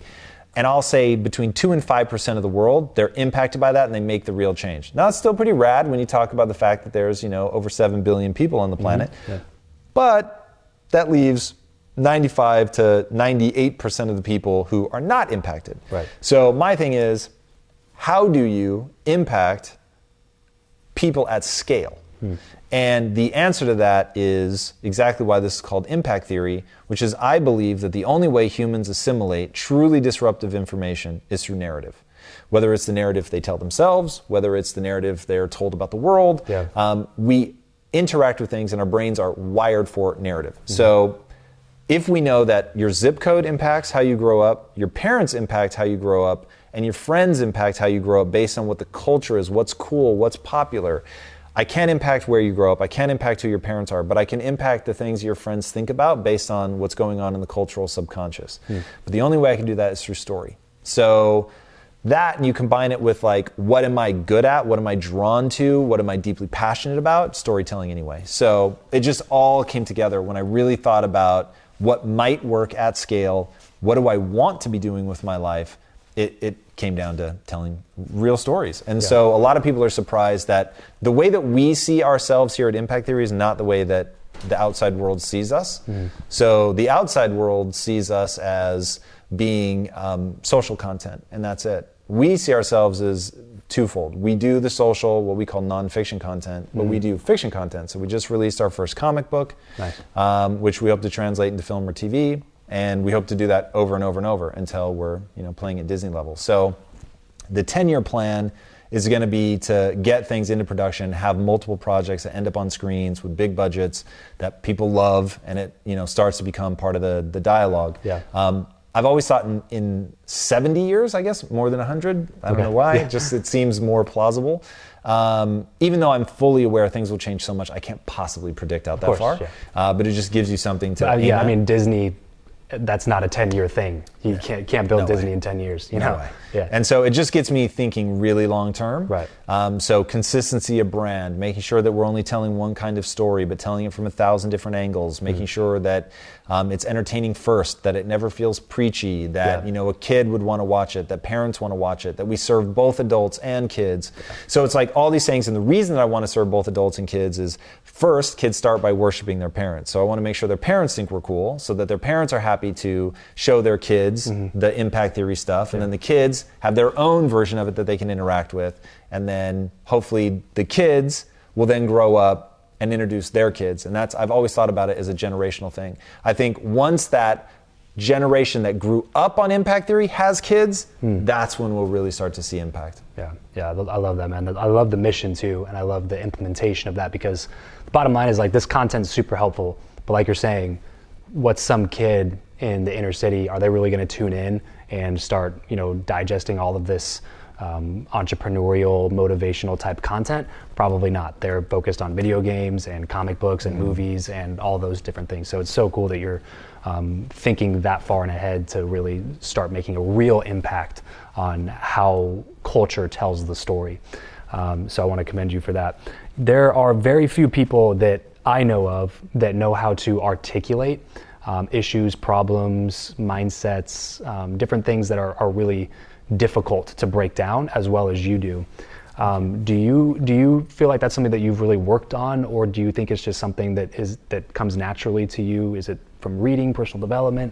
And I'll say between 2 and 5% of the world, they're impacted by that and they make the real change. Now it's still pretty rad when you talk about the fact that there's, over 7 billion people on the planet. But that leaves 95 to 98% of the people who are not impacted.
Right.
So my thing is, how do you impact people at scale? And the answer to that is exactly why this is called impact theory, which is I believe that the only way humans assimilate truly disruptive information is through narrative. Whether it's the narrative they tell themselves, whether it's the narrative they're told about the world, we interact with things and our brains are wired for narrative. So if we know that your zip code impacts how you grow up, your parents impact how you grow up, and your friends impact how you grow up based on what the culture is, what's cool, what's popular. I can't impact where you grow up, I can't impact who your parents are, but I can impact the things your friends think about based on what's going on in the cultural subconscious. But the only way I can do that is through story. So that, and you combine it with like, what am I good at? What am I drawn to? What am I deeply passionate about? Storytelling anyway. So it just all came together when I really thought about what might work at scale, what do I want to be doing with my life, it came down to telling real stories. And so a lot of people are surprised that the way that we see ourselves here at Impact Theory is not the way that the outside world sees us. So the outside world sees us as being social content, and that's it. We see ourselves as twofold. We do the social, what we call nonfiction content, but we do fiction content. So we just released our first comic book, which we hope to translate into film or TV, and we hope to do that over and over and over until we're playing at Disney level. So The 10-year plan is going to be to get things into production, have multiple projects that end up on screens with big budgets that people love, and it starts to become part of the dialogue.
Yeah.
I've always thought in 70 years, I guess, more than 100. I don't know why.
Yeah.
Just it seems more plausible. Even though I'm fully aware things will change so much, I can't possibly predict out that far. Yeah. But it just gives you something to aim at.
I mean, Disney, that's not a 10-year thing. You can't build Disney in 10 years.
No way.
Yeah.
And so it just gets me thinking really long term.
Right.
So consistency of brand, making sure that we're only telling one kind of story, but telling it from 1,000 different angles, making sure that it's entertaining first, that it never feels preachy, that a kid would want to watch it, that parents want to watch it, that we serve both adults and kids. Yeah. So it's like all these things, and the reason that I want to serve both adults and kids is first, kids start by worshiping their parents. So I want to make sure their parents think we're cool, so that their parents are happy to show their kids the impact theory stuff, and then the kids have their own version of it that they can interact with, and then hopefully the kids will then grow up and introduce their kids. And I've always thought about it as a generational thing. I think once that generation that grew up on impact theory has kids, that's when we'll really start to see impact.
Yeah, I love that, man. I love the mission too, and I love the implementation of that, because the bottom line is like this content's super helpful, but like you're saying, what's some kid in the inner city, are they really going to tune in and start digesting all of this entrepreneurial, motivational type content? Probably not. They're focused on video games and comic books and movies and all those different things. So it's so cool that you're thinking that far and ahead to really start making a real impact on how culture tells the story. So I want to commend you for that. There are very few people that I know of that know how to articulate issues, problems, mindsets, different things that are really difficult to break down as well as you do. Do you feel like that's something that you've really worked on, or do you think it's just something that comes naturally to you? Is it from reading, personal development?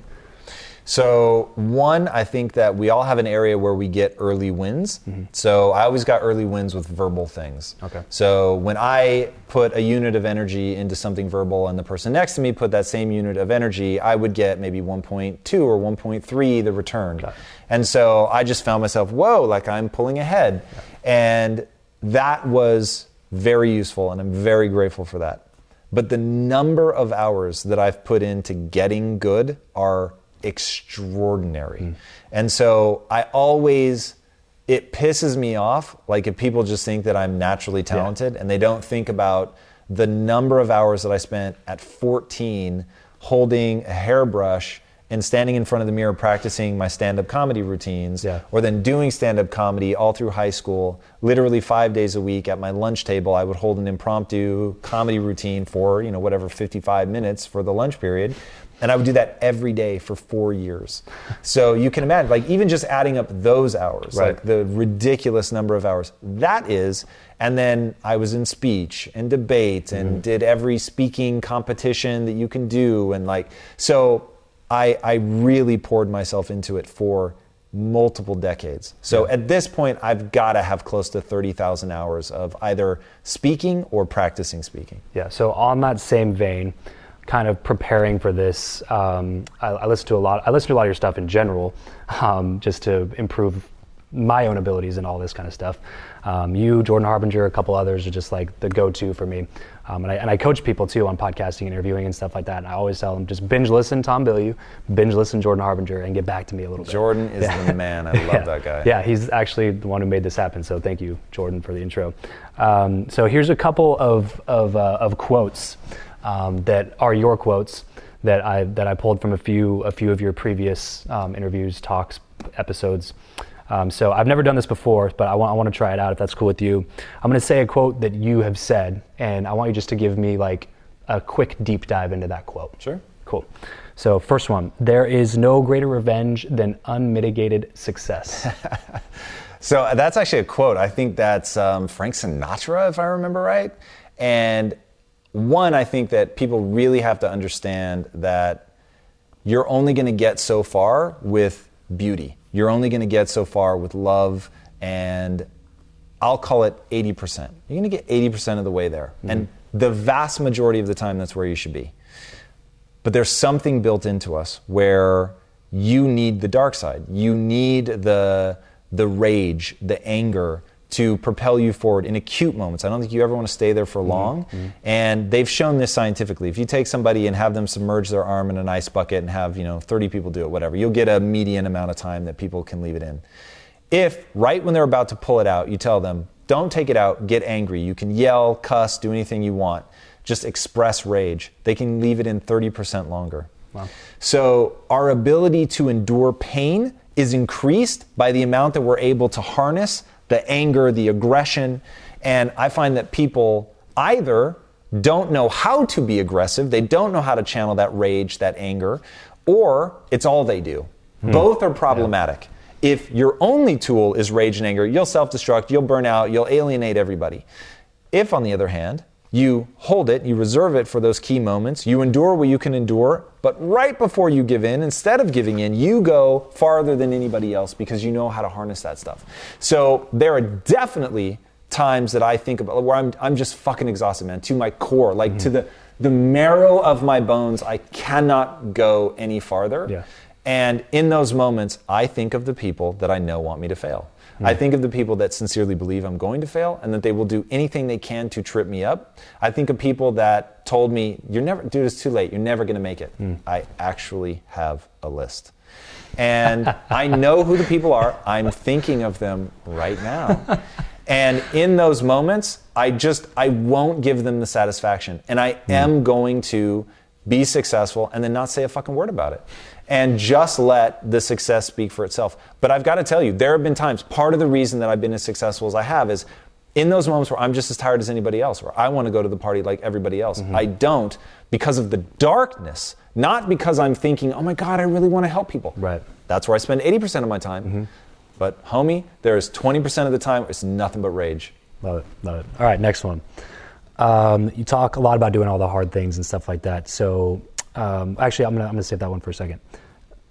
So one, I think that we all have an area where we get early wins. So I always got early wins with verbal things.
Okay.
So when I put a unit of energy into something verbal and the person next to me put that same unit of energy, I would get maybe 1.2 or 1.3 the return. And so I just found myself, whoa, like I'm pulling ahead. And that was very useful, and I'm very grateful for that. But the number of hours that I've put into getting good are extraordinary. And so it pisses me off, like if people just think that I'm naturally talented and they don't think about the number of hours that I spent at 14 holding a hairbrush and standing in front of the mirror practicing my stand-up comedy routines, or then doing stand-up comedy all through high school. Literally 5 days a week at my lunch table, I would hold an impromptu comedy routine for 55 minutes for the lunch period. And I would do that every day for 4 years. So you can imagine, like even just adding up those hours, like the ridiculous number of hours that is. And then I was in speech and debate and did every speaking competition that you can do. And so I really poured myself into it for multiple decades. So at this point, I've got to have close to 30,000 hours of either speaking or practicing speaking.
Yeah, so on that same vein, kind of preparing for this, I listen to a lot of your stuff in general, just to improve my own abilities and all this kind of stuff. You, Jordan Harbinger, a couple others are just like the go-to for me. And I coach people too on podcasting and interviewing and stuff like that. And I always tell them, just binge listen Tom Bilyeu, binge listen Jordan Harbinger, and get back to me a little bit.
Jordan is the man. I love that guy.
Yeah, he's actually the one who made this happen. So thank you, Jordan, for the intro. So here's a couple of quotes that are your quotes that I pulled from a few of your previous interviews, talks, episodes. So I've never done this before, but I want to try it out if that's cool with you. I'm going to say a quote that you have said, and I want you just to give me like a quick deep dive into that quote.
Sure.
Cool. So first one, there is no greater revenge than unmitigated success.
So that's actually a quote. I think that's Frank Sinatra, if I remember right. And one, I think that people really have to understand that you're only going to get so far with beauty. You're only going to get so far with love, and I'll call it 80%. You're going to get 80% of the way there. And the vast majority of the time, that's where you should be. But there's something built into us where you need the dark side. You need the the rage, the anger to propel you forward in acute moments. I don't think you ever want to stay there for long. And they've shown this scientifically. If you take somebody and have them submerge their arm in an ice bucket and have 30 people do it, whatever, you'll get a median amount of time that people can leave it in. If right when they're about to pull it out, you tell them, don't take it out, get angry. You can yell, cuss, do anything you want. Just express rage. They can leave it in 30% longer.
Wow.
So our ability to endure pain is increased by the amount that we're able to harness the anger, the aggression. And I find that people either don't know how to be aggressive, they don't know how to channel that rage, that anger, or it's all they do. Both are problematic. Yeah. If your only tool is rage and anger, you'll self-destruct, you'll burn out, you'll alienate everybody. If, on the other hand, you hold it, you reserve it for those key moments, you endure what you can endure, but right before you give in, instead of giving in, you go farther than anybody else because you know how to harness that stuff. So there are definitely times that I think about where I'm just fucking exhausted, man, to my core, like to the marrow of my bones. I cannot go any farther.
Yeah.
And in those moments, I think of the people that I know want me to fail. I think of the people that sincerely believe I'm going to fail and that they will do anything they can to trip me up. I think of people that told me, dude, it's too late. You're never going to make it. I actually have a list. And I know who the people are. I'm thinking of them right now. And in those moments, I won't give them the satisfaction. And I am going to be successful and then not say a fucking word about it. And just let the success speak for itself. But I've got to tell you, there have been times, part of the reason that I've been as successful as I have is in those moments where I'm just as tired as anybody else, where I want to go to the party like everybody else. I don't because of the darkness, not because I'm thinking, oh my God, I really want to help people.
Right.
That's where I spend 80% of my time. But homie, there's 20% of the time, it's nothing but rage.
Love it, love it. All right, next one. You talk a lot about doing all the hard things and stuff like that. So actually, I'm gonna save that one for a second.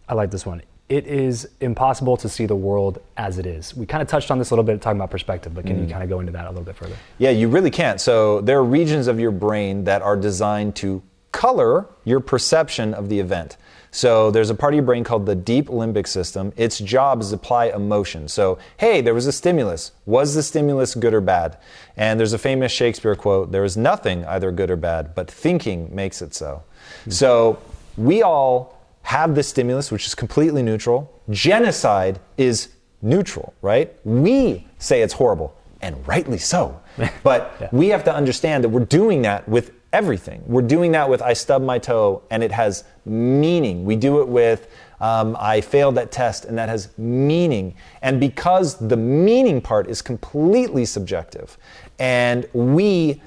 I like this one. It is impossible to see the world as it is. We kind of touched on this a little bit talking about perspective, but can you kind of go into that a little bit further?
Yeah, you really can't. So there are regions of your brain that are designed to color your perception of the event. So there's a part of your brain called the deep limbic system. Its job is to apply emotion. So, hey, there was a stimulus. Was the stimulus good or bad? And there's a famous Shakespeare quote, there is nothing either good or bad, but thinking makes it so. So we all have this stimulus, which is completely neutral. Genocide is neutral, right? We say it's horrible, and rightly so. But we have to understand that we're doing that with everything. We're doing that with I stubbed my toe, and it has meaning. We do it with I failed that test, and that has meaning. And because the meaning part is completely subjective, and we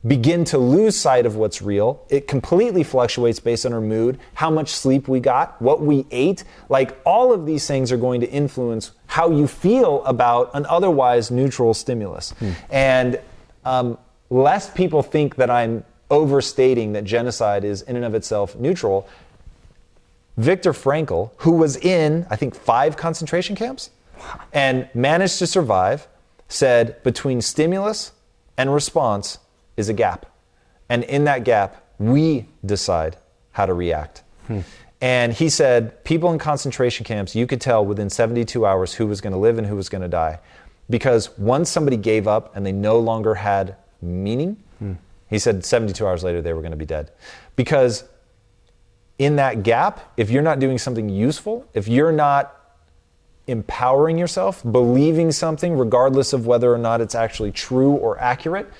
begin to lose sight of what's real. It completely fluctuates based on our mood, how much sleep we got, what we ate. All of these things are going to influence how you feel about an otherwise neutral stimulus. And lest people think that I'm overstating that genocide is in and of itself neutral, Viktor Frankl, who was in, I think, 5 concentration camps and managed to survive, said between stimulus and response is a gap. And in that gap, we decide how to react. And he said, people in concentration camps, you could tell within 72 hours who was going to live and who was going to die. Because once somebody gave up and they no longer had meaning, he said 72 hours later they were going to be dead. Because in that gap, if you're not doing something useful, if you're not empowering yourself, believing something regardless of whether or not it's actually true or accurate.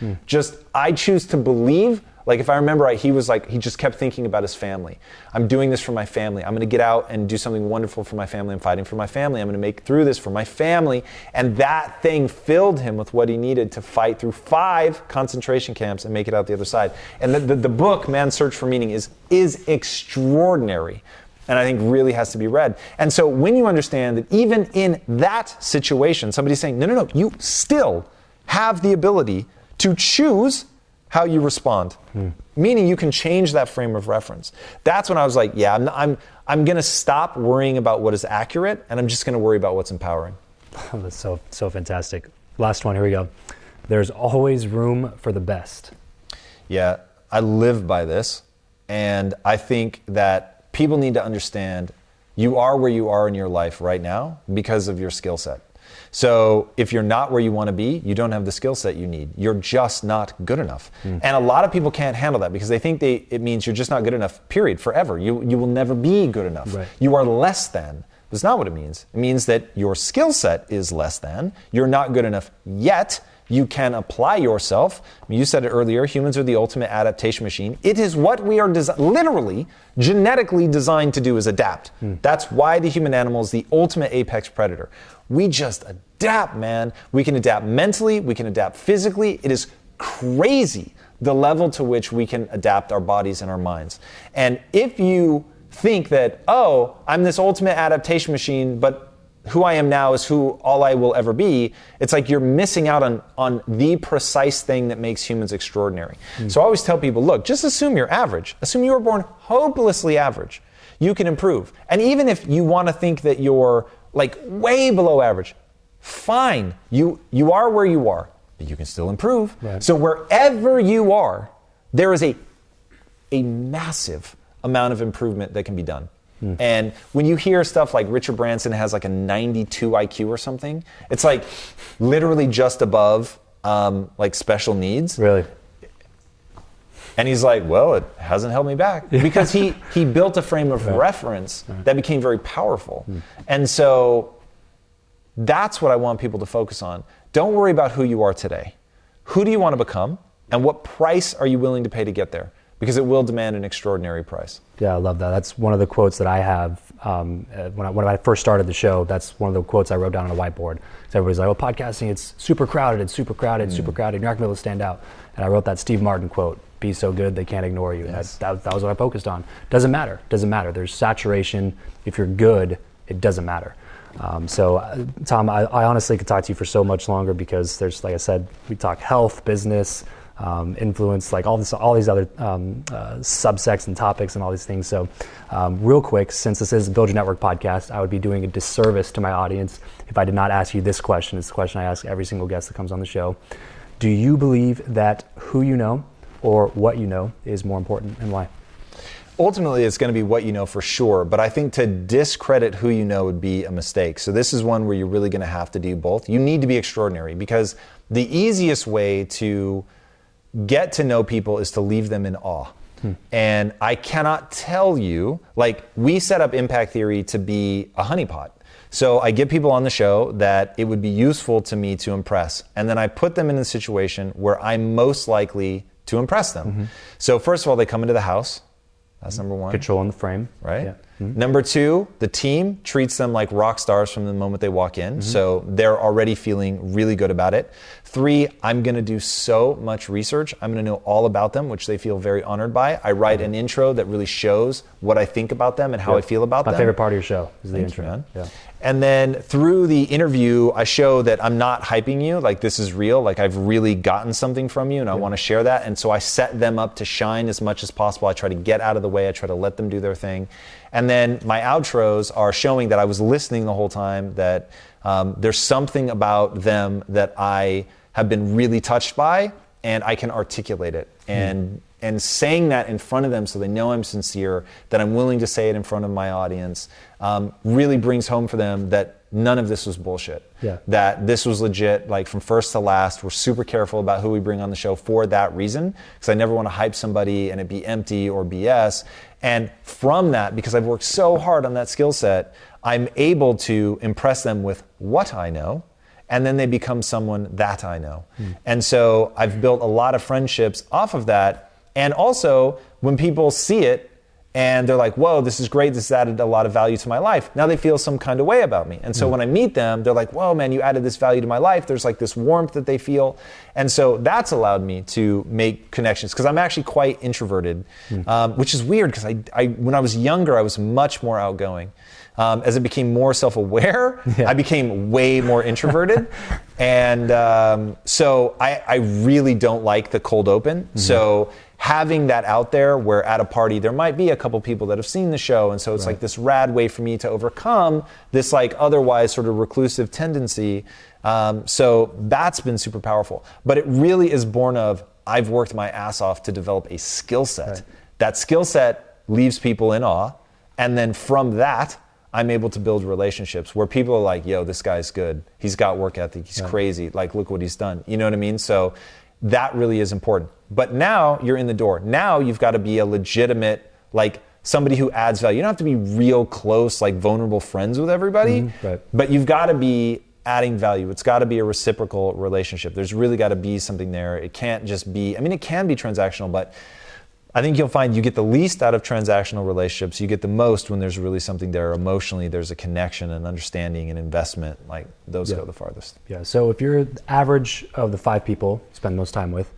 I choose to believe. If I remember right, he just kept thinking about his family. I'm doing this for my family. I'm going to get out and do something wonderful for my family. I'm fighting for my family. I'm going to make through this for my family. And that thing filled him with what he needed to fight through 5 concentration camps and make it out the other side. And the book, Man's Search for Meaning, is extraordinary. And I think really has to be read. And so when you understand that even in that situation, somebody's saying, no, you still have the ability to choose how you respond. Meaning you can change that frame of reference. That's when I was like, yeah, I'm going to stop worrying about what is accurate, and I'm just going to worry about what's empowering.
That's so fantastic. Last one, here we go. There's always room for the best.
Yeah, I live by this, and I think that people need to understand You are where you are in your life right now because of your skill set. So if you're not where you want to be, you don't have the skill set you need. You're just not good enough. And a lot of people can't handle that because they think it means you're just not good enough, period, forever. You will never be good enough.
Right.
You are less than. That's not what it means. It means that your skill set is less than. You're not good enough yet. You can apply yourself. You said it earlier, humans are the ultimate adaptation machine. It is what we are literally, genetically designed to do is adapt. That's why the human animal is the ultimate apex predator. We just adapt, man. We can adapt mentally, we can adapt physically. It is crazy the level to which we can adapt our bodies and our minds. And if you think that, oh, I'm this ultimate adaptation machine, but who I am now is who all I will ever be, it's like you're missing out on the precise thing that makes humans extraordinary. So I always tell people, look, just assume you're average. Assume you were born hopelessly average. You can improve. And even if you want to think that you're like way below average, fine. You are where you are, but you can still improve.
Right.
So wherever you are, there is a massive amount of improvement that can be done. And when you hear stuff like Richard Branson has like a 92 IQ or something, it's like literally just above like special needs.
Really?
And he's like, well, it hasn't held me back. Because he built a frame of reference that became very powerful. And so that's what I want people to focus on. Don't worry about who you are today. Who do you want to become? And what price are you willing to pay to get there? Because it will demand an extraordinary price.
Yeah, I love that. That's one of the quotes that I have when I first started the show. That's one of the quotes I wrote down on a whiteboard. So everybody's like, well, podcasting, it's super crowded, it's super crowded, super crowded. You're not going to be able to stand out. And I wrote that Steve Martin quote, be so good they can't ignore you.
Yes.
That was what I focused on. Doesn't matter. There's saturation. If you're good, it doesn't matter. Tom, I honestly could talk to you for so much longer because there's, like I said, we talk health, business, influence, like all these other subsects and topics and all these things. So real quick, since this is a Build Your Network podcast, I would be doing a disservice to my audience if I did not ask you this question. It's the question I ask every single guest that comes on the show. Do you believe that who you know or what you know is more important, and why?
Ultimately, it's going to be what you know for sure, but I think to discredit who you know would be a mistake. So this is one where you're really going to have to do both. You need to be extraordinary because the easiest way to get to know people is to leave them in awe. And I cannot tell you, like, we set up Impact Theory to be a honeypot. So I get people on the show that it would be useful to me to impress. And then I put them in a situation where I'm most likely to impress them. So first of all, they come into the house. That's number one.
Controlling the frame.
Right?
Yeah.
Number two, the team treats them like rock stars from the moment they walk in. So they're already feeling really good about it. Three, I'm going to do so much research. I'm going to know all about them, which they feel very honored by. I write an intro that really shows what I think about them and how I feel about them.
My favorite part of your show is the
Thank
intro.
you, man.
Yeah.
And then through the interview, I show that I'm not hyping you, like this is real, like I've really gotten something from you and I want to share that. And so I set them up to shine as much as possible. I try to get out of the way. I try to let them do their thing. And then my outros are showing that I was listening the whole time, that there's something about them that I have been really touched by and I can articulate it. And saying that in front of them so they know I'm sincere, that I'm willing to say it in front of my audience, really brings home for them that none of this was bullshit.
Yeah.
That this was legit, like from first to last. We're super careful about who we bring on the show for that reason, because I never want to hype somebody and it be empty or BS. And from that, because I've worked so hard on that skill set, I'm able to impress them with what I know, and then they become someone that I know. And so I've built a lot of friendships off of that. And also, when people see it and they're like, whoa, this is great, this has added a lot of value to my life, now they feel some kind of way about me. And so when I meet them, they're like, whoa, man, you added this value to my life. There's like this warmth that they feel. And so that's allowed me to make connections, because I'm actually quite introverted, which is weird, because I when I was younger, I was much more outgoing. As I became more self-aware, I became way more introverted. And so I really don't like the cold open. So having that out there, where at a party there might be a couple people that have seen the show, and so it's like this rad way for me to overcome this like otherwise sort of reclusive tendency. So that's been super powerful. But it really is born of, I've worked my ass off to develop a skill set. That skill set leaves people in awe. And then from that, I'm able to build relationships where people are like, yo, this guy's good. He's got work ethic. He's crazy. Like, look what he's done. You know what I mean? So that really is important. But now you're in the door. Now you've got to be a legitimate, like, somebody who adds value. You don't have to be real close, like vulnerable friends with everybody, but you've got to be adding value. It's got to be a reciprocal relationship. There's really got to be something there. It can't just be, I mean, it can be transactional, but I think you'll find you get the least out of transactional relationships. You get the most when there's really something there emotionally. There's a connection and understanding and investment. Like those go the farthest.
Yeah. So if you're the average of the 5 people you spend most time with,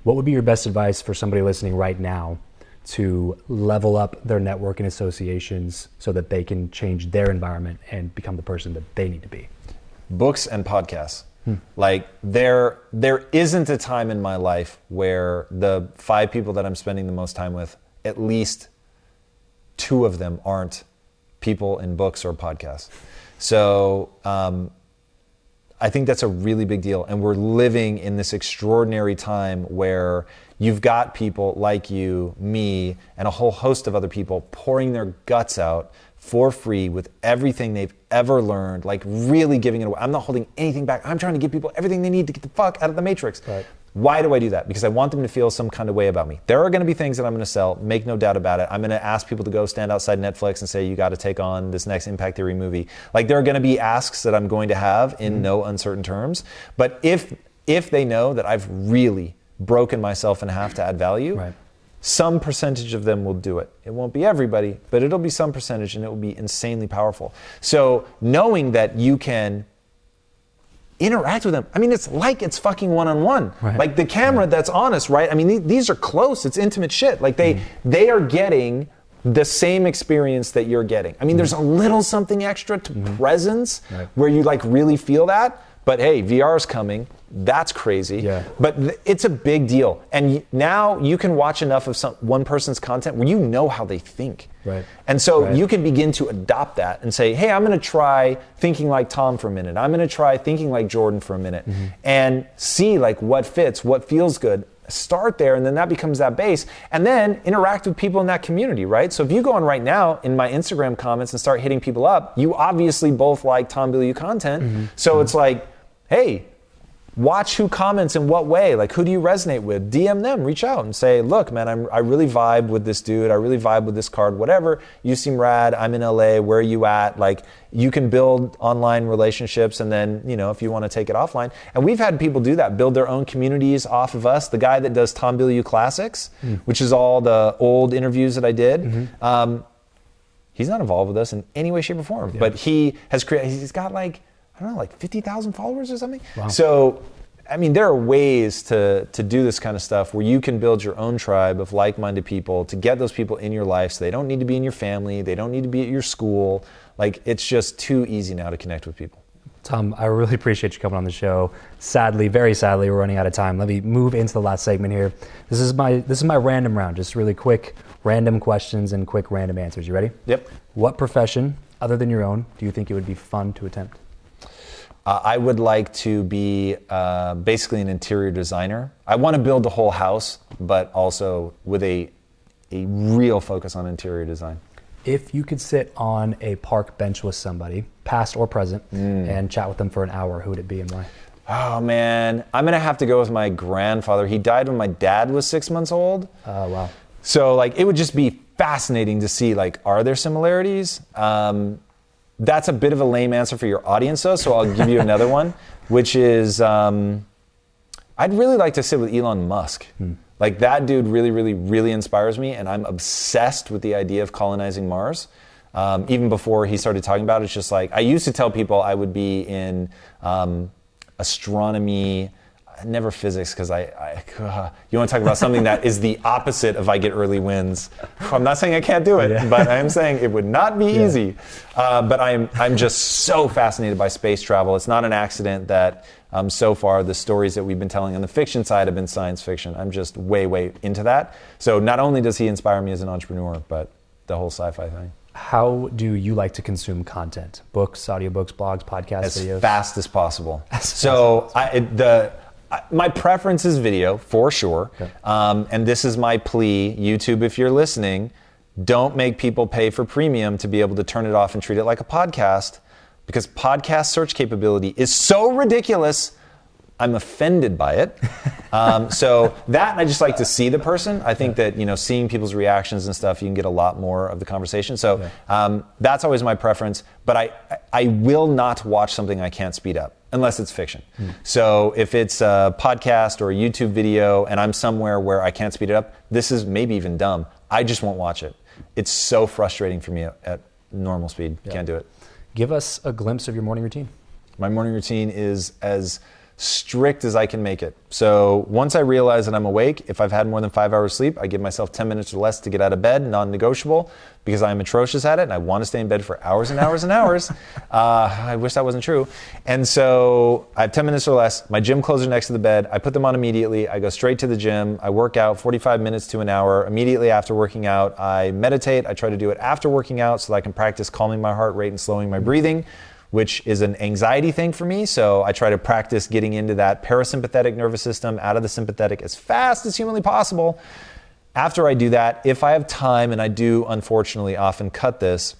what would be your best advice for somebody listening right now to level up their networking associations so that they can change their environment and become the person that they need to be?
Books and podcasts. Like there isn't a time in my life where the 5 people that I'm spending the most time with, at least 2 of them aren't people in books or podcasts. So I think that's a really big deal. And we're living in this extraordinary time where you've got people like you, me, and a whole host of other people pouring their guts out for free with everything they've ever learned, like really giving it away. I'm not holding anything back. I'm trying to give people everything they need to get the fuck out of the matrix. Right. Why do I do that? Because I want them to feel some kind of way about me. There are going to be things that I'm going to sell, make no doubt about it. I'm going to ask people to go stand outside Netflix and say, you got to take on this next Impact Theory movie. Like there are going to be asks that I'm going to have in no uncertain terms. But if they know that I've really broken myself in half to add value, some percentage of them will do it. It won't be everybody, but it'll be some percentage and it will be insanely powerful. So knowing that you can interact with them. I mean, it's like it's fucking one-on-one. Like the camera that's on us, right? I mean, these are close. It's intimate shit. Like they are getting the same experience that you're getting. I mean, there's a little something extra to presence where you like really feel that. But hey, VR is coming. That's crazy. Yeah. But it's a big deal. And now you can watch enough of one person's content where you know how they think. Right. And so you can begin to adopt that and say, hey, I'm going to try thinking like Tom for a minute. I'm going to try thinking like Jordan for a minute and see like what fits, what feels good. Start there, and then that becomes that base. And then interact with people in that community, right? So if you go on right now in my Instagram comments and start hitting people up, you obviously both like Tom Bilyeu content. So it's like, hey, watch who comments in what way. Like, who do you resonate with? DM them, reach out and say, look, man, I really vibe with this dude. I really vibe with this card, whatever. You seem rad. I'm in LA. Where are you at? Like, you can build online relationships and then, you know, if you want to take it offline. And we've had people do that, build their own communities off of us. The guy that does Tom Bilyeu Classics, which is all the old interviews that I did, he's not involved with us in any way, shape, or form. But he has created, he's got like, I don't know, like 50,000 followers or something. Wow. So, I mean, there are ways to do this kind of stuff where you can build your own tribe of like-minded people to get those people in your life so they don't need to be in your family, they don't need to be at your school. Like, it's just too easy now to connect with people.
Tom, I really appreciate you coming on the show. Sadly, very sadly, we're running out of time. Let me move into the last segment here. This is my random round, just really quick random questions and quick random answers. You ready?
Yep.
What profession, other than your own, do you think it would be fun to attempt?
I would like to be basically an interior designer. I want to build the whole house, but also with a real focus on interior design.
If you could sit on a park bench with somebody, past or present, and chat with them for an hour, who would it be and why?
Oh man, I'm gonna have to go with my grandfather. He died when my dad was 6 months old.
Oh wow.
So like, it would just be fascinating to see like, are there similarities? That's a bit of a lame answer for your audience though, so I'll give you another one, which is, I'd really like to sit with Elon Musk. Like that dude really, really, really inspires me, and I'm obsessed with the idea of colonizing Mars. Even before he started talking about it, it's just like, I used to tell people I would be in astronomy, never physics, because you want to talk about something that is the opposite of I get early wins. I'm not saying I can't do it, but I am saying it would not be easy. But I'm just so fascinated by space travel. It's not an accident that so far the stories that we've been telling on the fiction side have been science fiction. I'm just way, way into that. So not only does he inspire me as an entrepreneur, but the whole sci-fi thing.
How do you like to consume content? Books, audiobooks, blogs, podcasts, videos?
As fast as possible. So my preference is video, for sure. Okay. And this is my plea, YouTube, if you're listening, Don't make people pay for premium to be able to turn it off and treat it like a podcast, because podcast search capability is so ridiculous. I'm offended by it. So that, and I just like to see the person. I think that, seeing people's reactions and stuff, you can get a lot more of the conversation. So that's always my preference. But I will not watch something I can't speed up unless it's fiction. So if it's a podcast or a YouTube video and I'm somewhere where I can't speed it up, this is maybe even dumb. I just won't watch it. It's so frustrating for me at normal speed. Can't do it.
Give us a glimpse of your morning routine.
My morning routine is as strict as I can make it. So once I realize that I'm awake, if I've had more than 5 hours sleep, I give myself 10 minutes or less to get out of bed, non-negotiable, because I'm atrocious at it and I want to stay in bed for hours and hours and hours. I wish that wasn't true. And so I have 10 minutes or less. My gym clothes are next to the bed. I put them on immediately. I go straight to the gym. I work out 45 minutes to an hour. Immediately after working out, I meditate. I try to do it after working out so that I can practice calming my heart rate and slowing my breathing, which is an anxiety thing for me. So I try to practice getting into that parasympathetic nervous system, out of the sympathetic as fast as humanly possible. After I do that, if I have time, and I do unfortunately often cut this,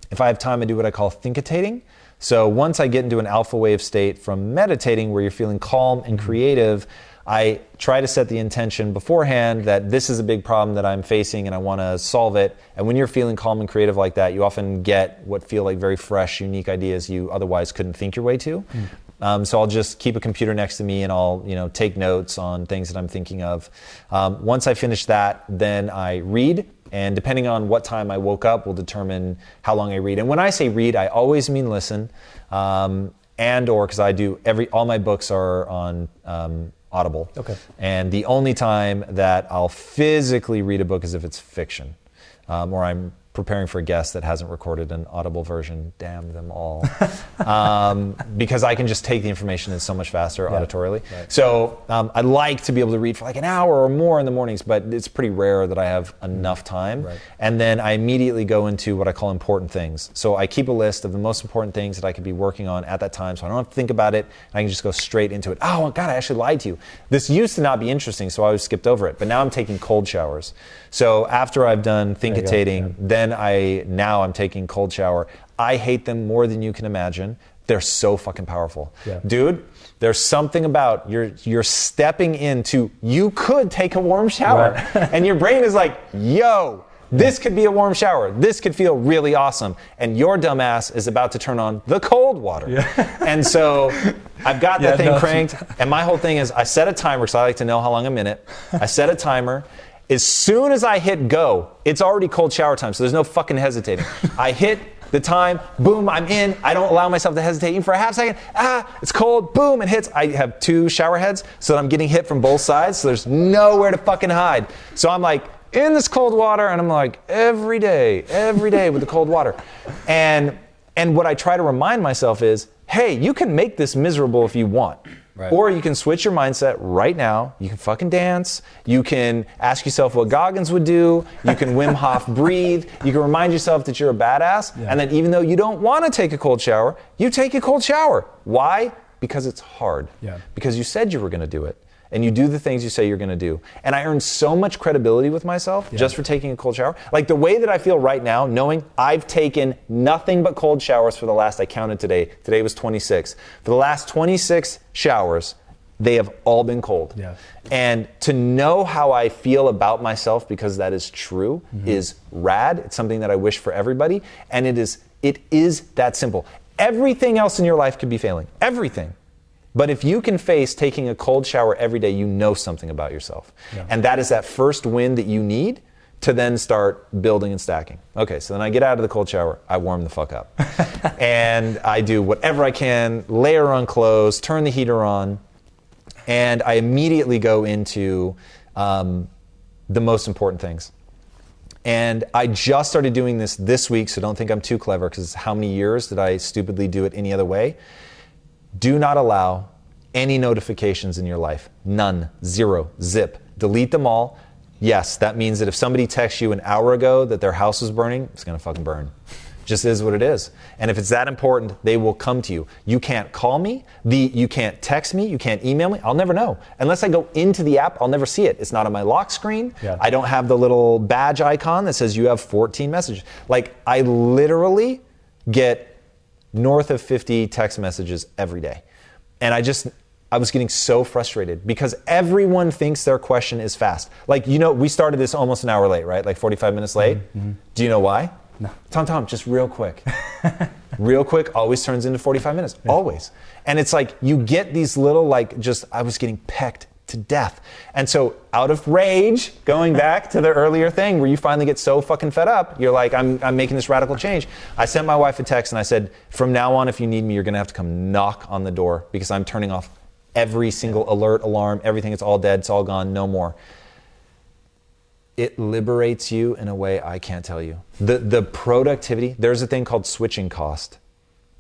if I have time, I do what I call thinkitating. So once I get into an alpha wave state from meditating where you're feeling calm and creative, I try to set the intention beforehand that this is a big problem that I'm facing and I want to solve it. And when you're feeling calm and creative like that, you often get what feel like very fresh, unique ideas you otherwise couldn't think your way to. So I'll just keep a computer next to me and I'll take notes on things that I'm thinking of. Once I finish that, then I read. And depending on what time I woke up will determine how long I read. And when I say read, I always mean listen. And or because I do all my books are on Audible.
Okay.
And the only time that I'll physically read a book is if it's fiction, or I'm preparing for a guest that hasn't recorded an Audible version. Damn them all. Because I can just take the information in so much faster auditorily. Right. So I like to be able to read for like an hour or more in the mornings, but it's pretty rare that I have enough time.
Right.
And then I immediately go into what I call important things. So I keep a list of the most important things that I could be working on at that time, so I don't have to think about it. I can just go straight into it. Oh God, I actually lied to you. This used to not be interesting, so I always skipped over it. But now I'm taking cold showers. So after I've done thinkitating, then I'm taking cold shower. I hate them more than you can imagine. They're so fucking powerful. Yeah. Dude, there's something about you're stepping into, you could take a warm shower. Right. And your brain is like, yo, this could be a warm shower. This could feel really awesome. And your dumbass is about to turn on the cold water. Yeah. And so I've got that thing cranked. And my whole thing is I set a timer because I like to know how long I'm in it. I set a timer. As soon as I hit go, it's already cold shower time, so there's no fucking hesitating. I hit the time, boom, I'm in. I don't allow myself to hesitate even for a half second. It's cold, boom, it hits. I have 2 shower heads, so that I'm getting hit from both sides, so there's nowhere to fucking hide. So I'm like in this cold water, and I'm like every day with the cold water. And what I try to remind myself is, hey, you can make this miserable if you want. Right. Or you can switch your mindset right now. You can fucking dance. You can ask yourself what Goggins would do. You can Wim Hof breathe. You can remind yourself that you're a badass. Yeah. And that even though you don't want to take a cold shower, you take a cold shower. Why? Because it's hard. Yeah. Because you said you were going to do it. And you do the things you say you're going to do. And I earned so much credibility with myself just for taking a cold shower. Like the way that I feel right now, knowing I've taken nothing but cold showers for the last, I counted today was 26. For the last 26 showers, they have all been cold. Yeah. And to know how I feel about myself, because that is true, is rad. It's something that I wish for everybody. And it is that simple. Everything else in your life could be failing. Everything. But if you can face taking a cold shower every day, you know something about yourself. Yeah. And that is that first win that you need to then start building and stacking. Okay, so then I get out of the cold shower, I warm the fuck up. And I do whatever I can, layer on clothes, turn the heater on, and I immediately go into the most important things. And I just started doing this week, so don't think I'm too clever, because how many years did I stupidly do it any other way? Do not allow any notifications in your life. None. Zero. Zip. Delete them all. Yes, that means that if somebody texts you an hour ago that their house was burning, it's going to fucking burn. Just is what it is. And if it's that important, they will come to you. You can't call me. You can't text me. You can't email me. I'll never know. Unless I go into the app, I'll never see it. It's not on my lock screen.
Yeah.
I don't have the little badge icon that says you have 14 messages. Like, I literally get north of 50 text messages every day. And I was getting so frustrated because everyone thinks their question is fast. Like, we started this almost an hour late, right? Like 45 minutes late. Mm-hmm. Do you know why?
No.
Tom, just real quick. Real quick always turns into 45 minutes, always. And it's like, you get these little, I was getting pecked to death. And so out of rage, going back to the earlier thing where you finally get so fucking fed up, you're like, I'm making this radical change. I sent my wife a text and I said, from now on, if you need me, you're gonna have to come knock on the door because I'm turning off every single alert, alarm, everything. It's all dead, it's all gone, no more. It liberates you in a way I can't tell you. The productivity, there's a thing called switching cost.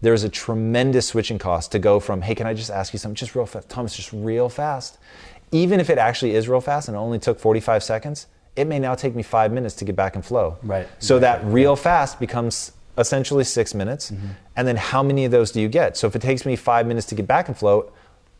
There's a tremendous switching cost to go from, hey, can I just ask you something just real fast? Thomas, just real fast. Even if it actually is real fast and it only took 45 seconds, it may now take me 5 minutes to get back in flow.
Right.
So that real fast becomes essentially 6 minutes. Mm-hmm. And then how many of those do you get? So if it takes me 5 minutes to get back in flow,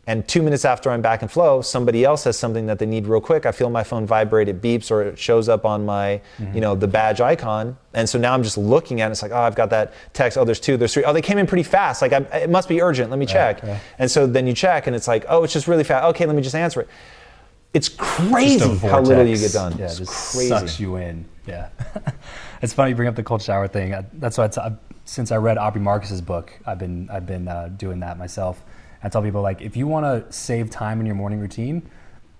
and 2 minutes after I'm back in flow, somebody else has something that they need real quick. I feel my phone vibrate, it beeps, or it shows up on my, the badge icon. And so now I'm just looking at it. It's like, oh, I've got that text. Oh, there's 2, there's 3. Oh, they came in pretty fast. Like, it must be urgent. Let me check. Yeah. And so then you check, and it's like, oh, it's just really fast. Okay, let me just answer it. It's crazy how little you get done.
Yeah,
it's
it just
crazy.
Sucks you in. Yeah. It's funny you bring up the cold shower thing. That's why since I read Aubrey Marcus's book, I've been doing that myself. I tell people, like, if you want to save time in your morning routine,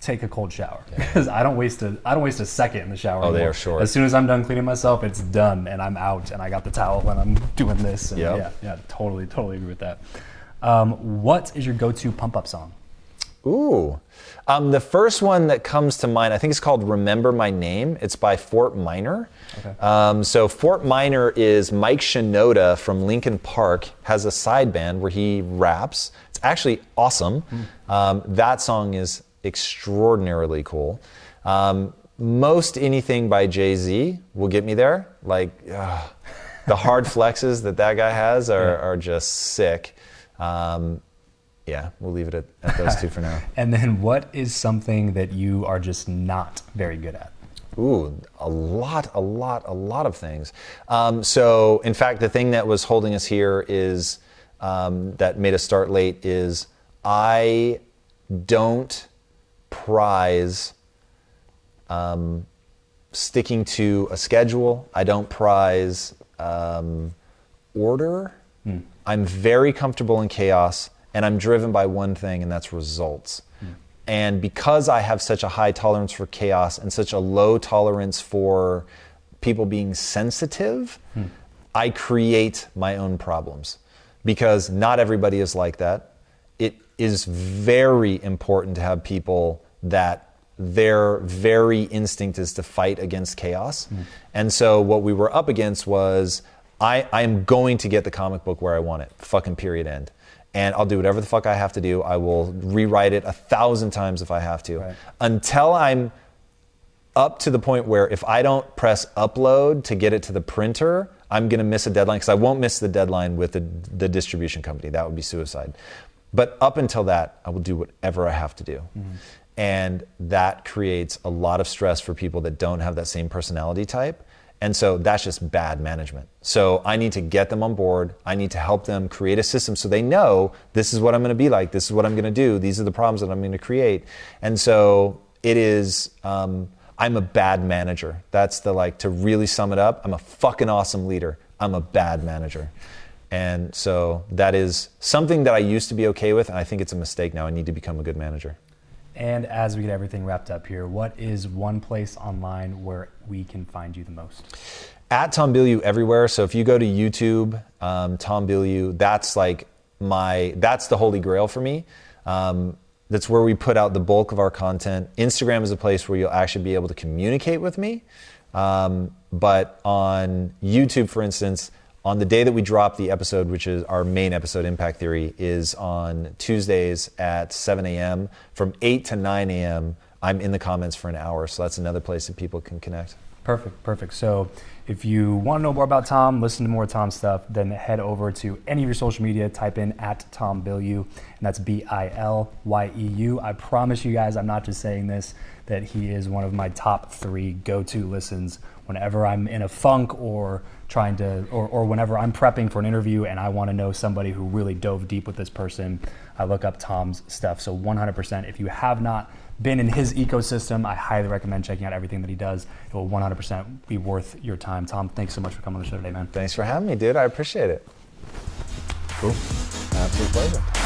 take a cold shower because I don't waste a second in the shower.
Oh,
anymore.
they are short.
As soon as I'm done cleaning myself, it's done and I'm out and I got the towel and I'm doing this. And yeah, totally agree with that. What is your go-to pump-up song?
Ooh. The first one that comes to mind, I think it's called Remember My Name. It's by Fort Minor. Okay. So Fort Minor is Mike Shinoda from Linkin Park, has a side band where he raps. It's actually awesome. That song is extraordinarily cool. Most anything by Jay-Z will get me there. Like, the hard flexes that guy has are just sick. Yeah, we'll leave it at those 2 for now.
And then what is something that you are just not very good at?
Ooh, a lot of things. So in fact, the thing that was holding us here is, that made us start late is I don't prize sticking to a schedule. I don't prize order. I'm very comfortable in chaos. And I'm driven by one thing, and that's results. And because I have such a high tolerance for chaos and such a low tolerance for people being sensitive, I create my own problems. Because not everybody is like that. It is very important to have people that their very instinct is to fight against chaos. And so what we were up against was, I am going to get the comic book where I want it, fucking period, end. And I'll do whatever the fuck I have to do. I will rewrite it 1,000 times if I have to. Right. Until I'm up to the point where if I don't press upload to get it to the printer, I'm going to miss a deadline, because I won't miss the deadline with the distribution company. That would be suicide. But up until that, I will do whatever I have to do. And that creates a lot of stress for people that don't have that same personality type. And so that's just bad management. So I need to get them on board. I need to help them create a system so they know this is what I'm going to be like. This is what I'm going to do. These are the problems that I'm going to create. And so it is, I'm a bad manager. That's to really sum it up, I'm a fucking awesome leader. I'm a bad manager. And so that is something that I used to be okay with. And I think it's a mistake now. I need to become a good manager.
And as we get everything wrapped up here, what is one place online where we can find you the most?
At Tom Bilyeu everywhere. So if you go to YouTube, Tom Bilyeu, that's that's the holy grail for me. That's where we put out the bulk of our content. Instagram is a place where you'll actually be able to communicate with me. But on YouTube, for instance, on the day that we drop the episode, which is our main episode, Impact Theory, is on Tuesdays at 7 a.m. From 8 to 9 a.m., I'm in the comments for an hour. So that's another place that people can connect.
Perfect. So If you want to know more about Tom, listen to more Tom stuff, then head over to any of your social media, type in @Tom Bilyeu, and that's Bilyeu. I promise you guys, I'm not just saying this, that he is one of my top 3 go-to listens whenever I'm in a funk or trying to, or whenever I'm prepping for an interview and I want to know somebody who really dove deep with this person. I look up Tom's stuff. So 100%, if you have not been in his ecosystem, I highly recommend checking out everything that he does. It will 100% be worth your time. Tom, thanks so much for coming on the show today, man.
Thanks for having me, dude. I appreciate it.
Cool.
Absolute pleasure.